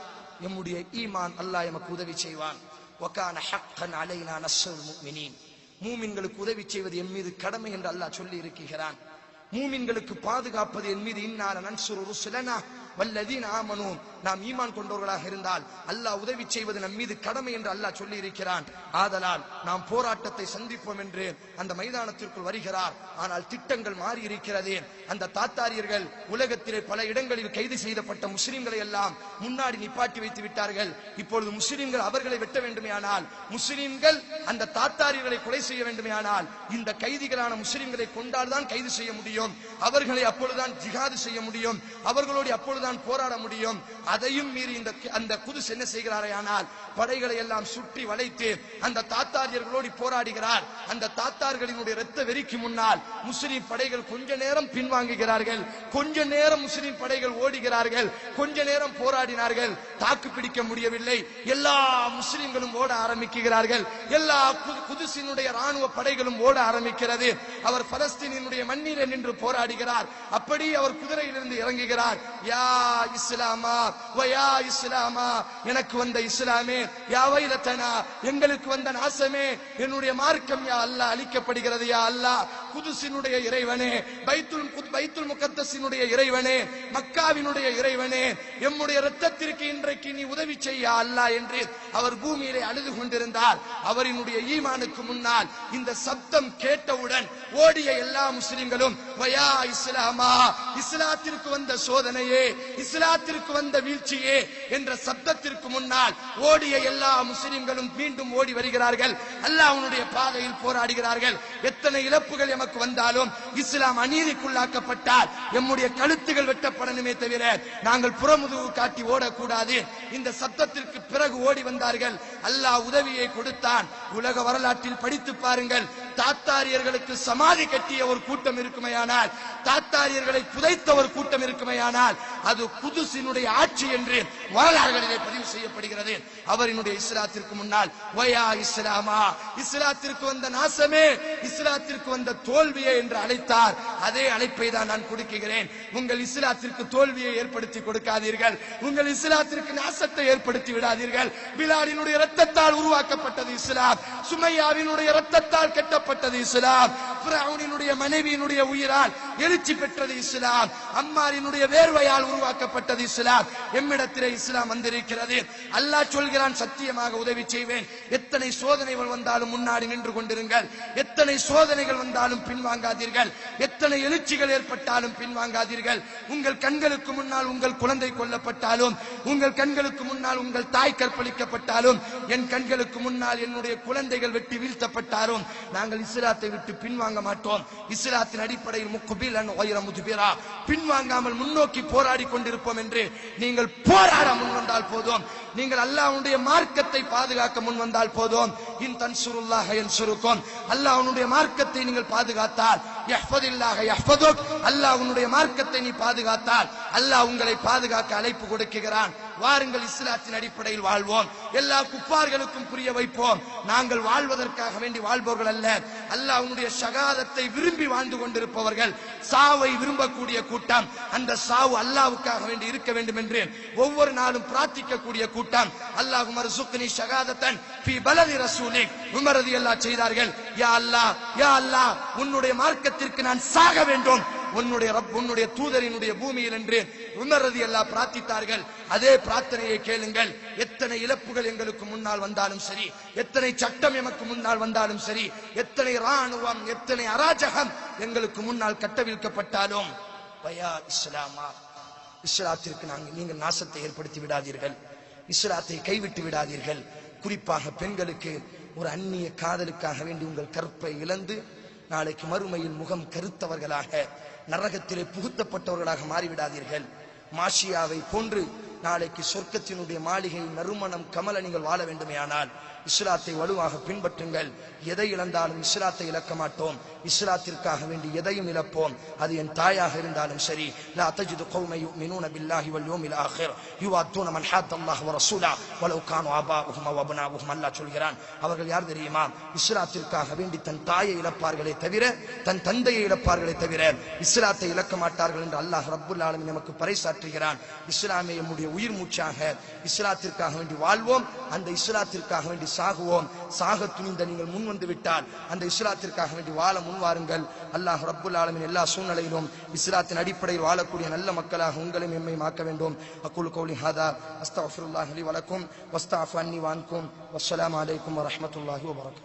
எம்முடைய ஈமான் அல்லாஹ் எமக்கு உதவி செய்வான். வகான ஹக்கன் அலைனா நஸ்ருல் முஃமினீன், மூமின்களுக்கு உதவி செய்வது என் மீது கடமை என்று அல்லாஹ் சொல்லி இருக்கிறான். மூமின்களுக்கு பாதுகாப்பது என் மீது இன்னால நன்சுரு ருசுலனா வல்லதீன ஆமனூ, நாம் ஈமான் கொண்டவர்களாக இருந்தால் அல்லாஹ் உதவி செய்வது நம் மீது கடமை என்று அல்லாஹ் சொல்லி இருக்கிறான். ஆதலால் நாம் போராட்டத்தை சந்திப்போம் என்று அந்த மைதானத்திற்குள் வருகிறார். ஆனால் திட்டங்கள் மாறி இருக்கிறது. அந்த தாத்தாரியர்கள் உலகத்திலே பல இடங்களில் கைது செய்யப்பட்ட முஸ்லிம்களை எல்லாம் முன்னாடி நிப்பாட்டி வைத்து விட்டார்கள். இப்பொழுது முஸ்லிம்கள் அவர்களை வெட்ட வேண்டுமேயானால், முஸ்லிம்கள் அந்த தாத்தாரியர்களை கொலை செய்ய வேண்டுமேயானால் இந்த கைதிகளான முஸ்லிம்களை கொண்டால்தான் கைது செய்ய முடியும். அவர்களை அப்பொழுதுதான் ஜிஹாது செய்ய முடியும். அவர்களோடு அப்பொழுதுதான் போராட முடியும். அதையும் மீறி அந்த குதுஸ் என்ன செய்கிறாரே ஆனால் படைகளை எல்லாம் சுற்றி வளைத்து அந்த தாத்தாரியர்களோடு போராடுகிறார். அந்த தாத்தார்களினுடைய இரத்த வெறிக்கு முன்னால் முஸ்லிம் படைகள் கொஞ்ச நேரம் பின்வாங்குகிறார்கள். கொஞ்ச நேரம் முஸ்லிம் படைகள் ஓடுகிறார்கள். கொஞ்ச நேரம் போராடினார்கள். தாக்கு பிடிக்க முடியவில்லை. எல்லா முஸ்லிம்களும் ஓட ஆரம்பிக்கிறார்கள். எல்லா குதுஸினுடைய ராணுவ படைகளும் ஓட ஆரம்பிக்கிறது. அவர் பலஸ்தீனினுடைய மண்ணிலே நின்று போராடுகிறார். அப்படி அவர் குதிரையிலிருந்து இறங்குகிறார். யா இஸ்லாமா வயா இஸ்லாமா, எனக்கு வந்த இஸ்லாமே, யா வைலத்தனா, எங்களுக்கு வந்த நாசமே, என்னுடைய மார்க்கம் யா அல்லாஹ் அளிக்கப்படுகிறது. யா அல்லாஹ், குதுஸினுடைய இறைவனே, பைத்துல் முகத்தஸினுடைய இறைவனே, மக்காவினுடைய இறைவனே, எம்முடைய இரத்தத்திற்கு இன்றைக்கு நீ உதவி செய்ய அல்லாஹ் என்று அவர் பூமியிலே அழுது கொண்டிருந்தார். அவரினுடைய ஈமானுக்கு முன்னால் இந்த சப்தம் கேட்டவுடன் ஓடிய எல்லா முஸ்லிம்களும் வயா இஸ்லாமா, இஸ்லாத்திற்கு வந்த சோதனையே, இஸ்லாத்திற்கு வந்த வீழ்ச்சியே என்ற சப்தத்திற்கு முன்னால் ஓடிய எல்லா முஸ்லிம்களும் மீண்டும் ஓடி வருகிறார்கள். அல்லாஹ்வுடைய பாதையில் போராடுகிறார்கள். எத்தனை இழப்புகள் எமக்கு வந்தாலும் இஸ்லாம் அநீதிக்குள்ளாக்கப்பட்டால் எம்முடைய கழுத்துகள் வெட்டப்படணுமே தவிர நாங்கள் புறமுதுகு காட்டி ஓடக்கூடாது. இந்த சப்தத்திற்கு பிறகு ஓடி வந்தார்கள். அல்லாஹ் உதவியை கொடுத்தான். உலக வரலாற்றில் படித்து பாருங்கள். தாத்தாரியர்களுக்கு சமாதி கட்டிய ஒரு கூட்டம் இருக்குமையானால், தாத்தாரியர்களை புதைத்த ஒரு கூட்டம் இருக்குமையானால், அது குதுசினுடைய ஆட்சி என்று வரலாறுகளிலே பதிவு செய்யப்படுகிறது. அவரினுடைய இஸ்லாத்திற்கு முன்னால் வயா இஸ்லாமா, இஸ்லாத்திற்கு வந்த நாசமே, இஸ்லாத்திற்கு வந்த தோல்வியே என்று அழைத்தார். அதே அழைப்பை தான் நான் கொடுக்கிறேன். உங்கள் இஸ்லாத்திற்கு தோல்வியை ஏற்படுத்தி கொடுக்காதீர்கள், உங்கள் இஸ்லாத்திற்கு நாசத்தை ஏற்படுத்தி விடாதீர்கள். பிலாலினுடைய இரத்தத்தால் உருவாக்கப்பட்டது இஸ்லாம், சுமையாவினுடைய இரத்தத்தால் கட்டப்பட்டது இஸ்லாம், ஃபிரௌனினுடைய மனைவியினுடைய உயிரால் எழுச்சி பெற்றது இஸ்லாம், அம்மாரினுடைய வேர்வையால் உருவாக்கப்பட்டது இஸ்லாம். எம்மிடத்திலே இஸ்லாம் வந்திருக்கிறது. அல்லாஹ் சொல்கிறான், சத்தியமாக உதவி செய்வேன். எத்தனை சோதனைகள் வந்தாலும் முன்னாடி நின்று கொண்டிருங்கள், எத்தனை சோதனைகள் வந்தாலும் பின்வாங்காதீர்கள், எத்தனை எழுச்சிகள் ஏற்பட்டாலும் பின்வாங்காதீர்கள். உங்கள் கண்களுக்கு முன்னால் உங்கள் குழந்தை கொல்லப்பட்டாலும், உங்கள் கண்களுக்கு முன்னால் உங்கள் தாய் கற்பழிக்கப்பட்டாலும், என் கண்களுக்கு முன்னால் என்னுடைய குழந்தைகள் வெட்டி வீழ்த்தப்பட்டாலும் நாங்கள் இஸ்லாத்தை விட்டு பின்வாங்க மாட்டோம். இஸ்லாத்தின் அடிப்படையில் முக்பிலன் கைர முத்பிரா, பின்வாங்காமல் முன்னோக்கி போராடி கொண்டிருப்போம் என்று நீங்கள் போராட முன் வந்தால் போதும். நீங்கள் அல்லாஹ்வுடைய மார்க்கத்தை பாதுகாக்க முன் வந்தால் போதும். இன் தன்சுருல்லாஹ யன்சுருக்கும், அல்லாஹ்வுடைய மார்க்கத்தை நீங்கள் பாதுகாத்தால், யஹ்ஃபதில்லாஹ யஹ்ஃபதுக், அல்லாஹ்வுடைய மார்க்கத்தை நீ பாதுகாத்தால் அல்லாஹ் உங்களை பாதுகாக்க அழைப்பு கொடுக்கிறான். வாருங்கள், இஸ்லாத்தின் அடிப்படையில் வாழ்வோம், எல்லா குஃபார்களுக்கும் புரிய வைப்போம். நாங்கள் வாழ்வதற்காக வேண்டி வாழ்பவர்கள் அல்ல, அல்லாஹ்வுடைய ஷகாதத்தை விரும்பி வாழ்ந்து கொண்டிருப்பவர்கள், சாவை விரும்பக்கூடிய கூட்டம். அந்த சாவு அல்லாஹ்வுக்காக வேண்டி இருக்க வேண்டும் என்று ஒவ்வொரு நாளும் பிரார்த்திக்கக்கூடிய கூட்டம். அல்லாஹும்ம ர்சுக்னி ஷகாதத்தன் ஃபீ பலதி ரசூலிக், உமர் ரலியல்லாஹு செய்தார்கள், யா அல்லாஹ், யா அல்லாஹ், உன்னுடைய மார்க்கத்திற்கு நான் சாக வேண்டும், உன்னுடைய ரப், உன்னுடைய தூதரினுடைய பூமியில் என்று உமர் ரலியல்லாஹு பிரார்த்தித்தார்கள். அதே பிரார்த்தனையை கேளுங்கள். எத்தனை இழப்புகள் எங்களுக்கு முன்னால் வந்தாலும் சரி, எத்தனை சட்டம் எமக்கு முன்னால் வந்தாலும் சரி, எத்தனை ராணுவம், எத்தனை அராஜகம் எங்களுக்கு முன்னால் கட்டவிழ்க்கப்பட்டாலும், வயா இஸ்லாமா, இஸ்லாத்திற்கு நீங்கள் நாசத்தை ஏற்படுத்தி விடாதீர்கள், இஸ்லாத்தை கைவிட்டு விடாதீர்கள். குறிப்பாக பெண்களுக்கு ஒரு அந்நிய காதலுக்காக வேண்டி உங்கள் கற்பை இழந்து நாளைக்கு மறுமையில் முகம் கருத்தவர்களாக நரகத்திலே புகுத்தப்பட்டவர்களாக மாறிவிடாதீர்கள். மாஷியாவை போன்று நாளைக்கு சொர்க்கத்தினுடைய மாளிகையின் நறுமணம் கமல நீங்கள் வாழ வேண்டுமேயானால் இஸ்லாத்தை வலுவாக பின்பற்றுங்கள். எதை இழந்தாலும் இஸ்லாத்தை இழக்க மாட்டோம். இஸ்லாத்திற்காக வேண்டி எதையும் இழப்போம். அது என் தாயாக இருந்தாலும் சரி. லா தஜிது கௌமன் யுமினூன பில்லாஹி வல் யௌமில் ஆகிர் யுவாத்தூன மன் ஹாத்தல்லாஹ் வ ரசூலா வலவ் கானு ஆபாஉஹும் வ அப்னாஉஹும். அல்லாஹ் சொல்கிறான், அவர்கள் யார் தெரியுமா? இஸ்லாத்திற்காக வேண்டி தன் தாயை இழப்பார்களே தவிர, தன் தந்தையை இழப்பார்களே தவிர இஸ்லாத்தை இழக்க மாட்டார்கள் என்று அல்லாஹ் ரப்புல் ஆலமீன் நமக்கு பறைசாற்றுகிறான். இஸ்லாமே நம்முடைய உயிர் மூச்சாக, இஸ்லாத்திற்காக வேண்டி வாழ்வோம், அந்த இஸ்லாத்திற்காக வேண்டி சாகுவோம். சாக துணிந்த நீங்கள் முன் வந்து விட்டால் அந்த இஸ்லாத்திற்காக வேண்டி வாழ முன்வாருங்கள். அல்லாஹ் ரப்புல் ஆலமீன் எல்லா சூழ்நிலையிலும் இஸ்லாத்தின் அடிப்படையில் வாழக்கூடிய நல்ல மக்களாக உங்களையும் எம்மையும் ஆக்க வேண்டும். அக்கூலு கௌலி ஹாதா அஸ்தக்ஃபிருல்லாஹ் லி வ லக்கும் வஸ்தஃபு அன்னி வ அன்கும். வஸ்ஸலாமு அலைக்கும் வ ரஹ்மத்துல்லாஹி வ பரகாத்துஹு.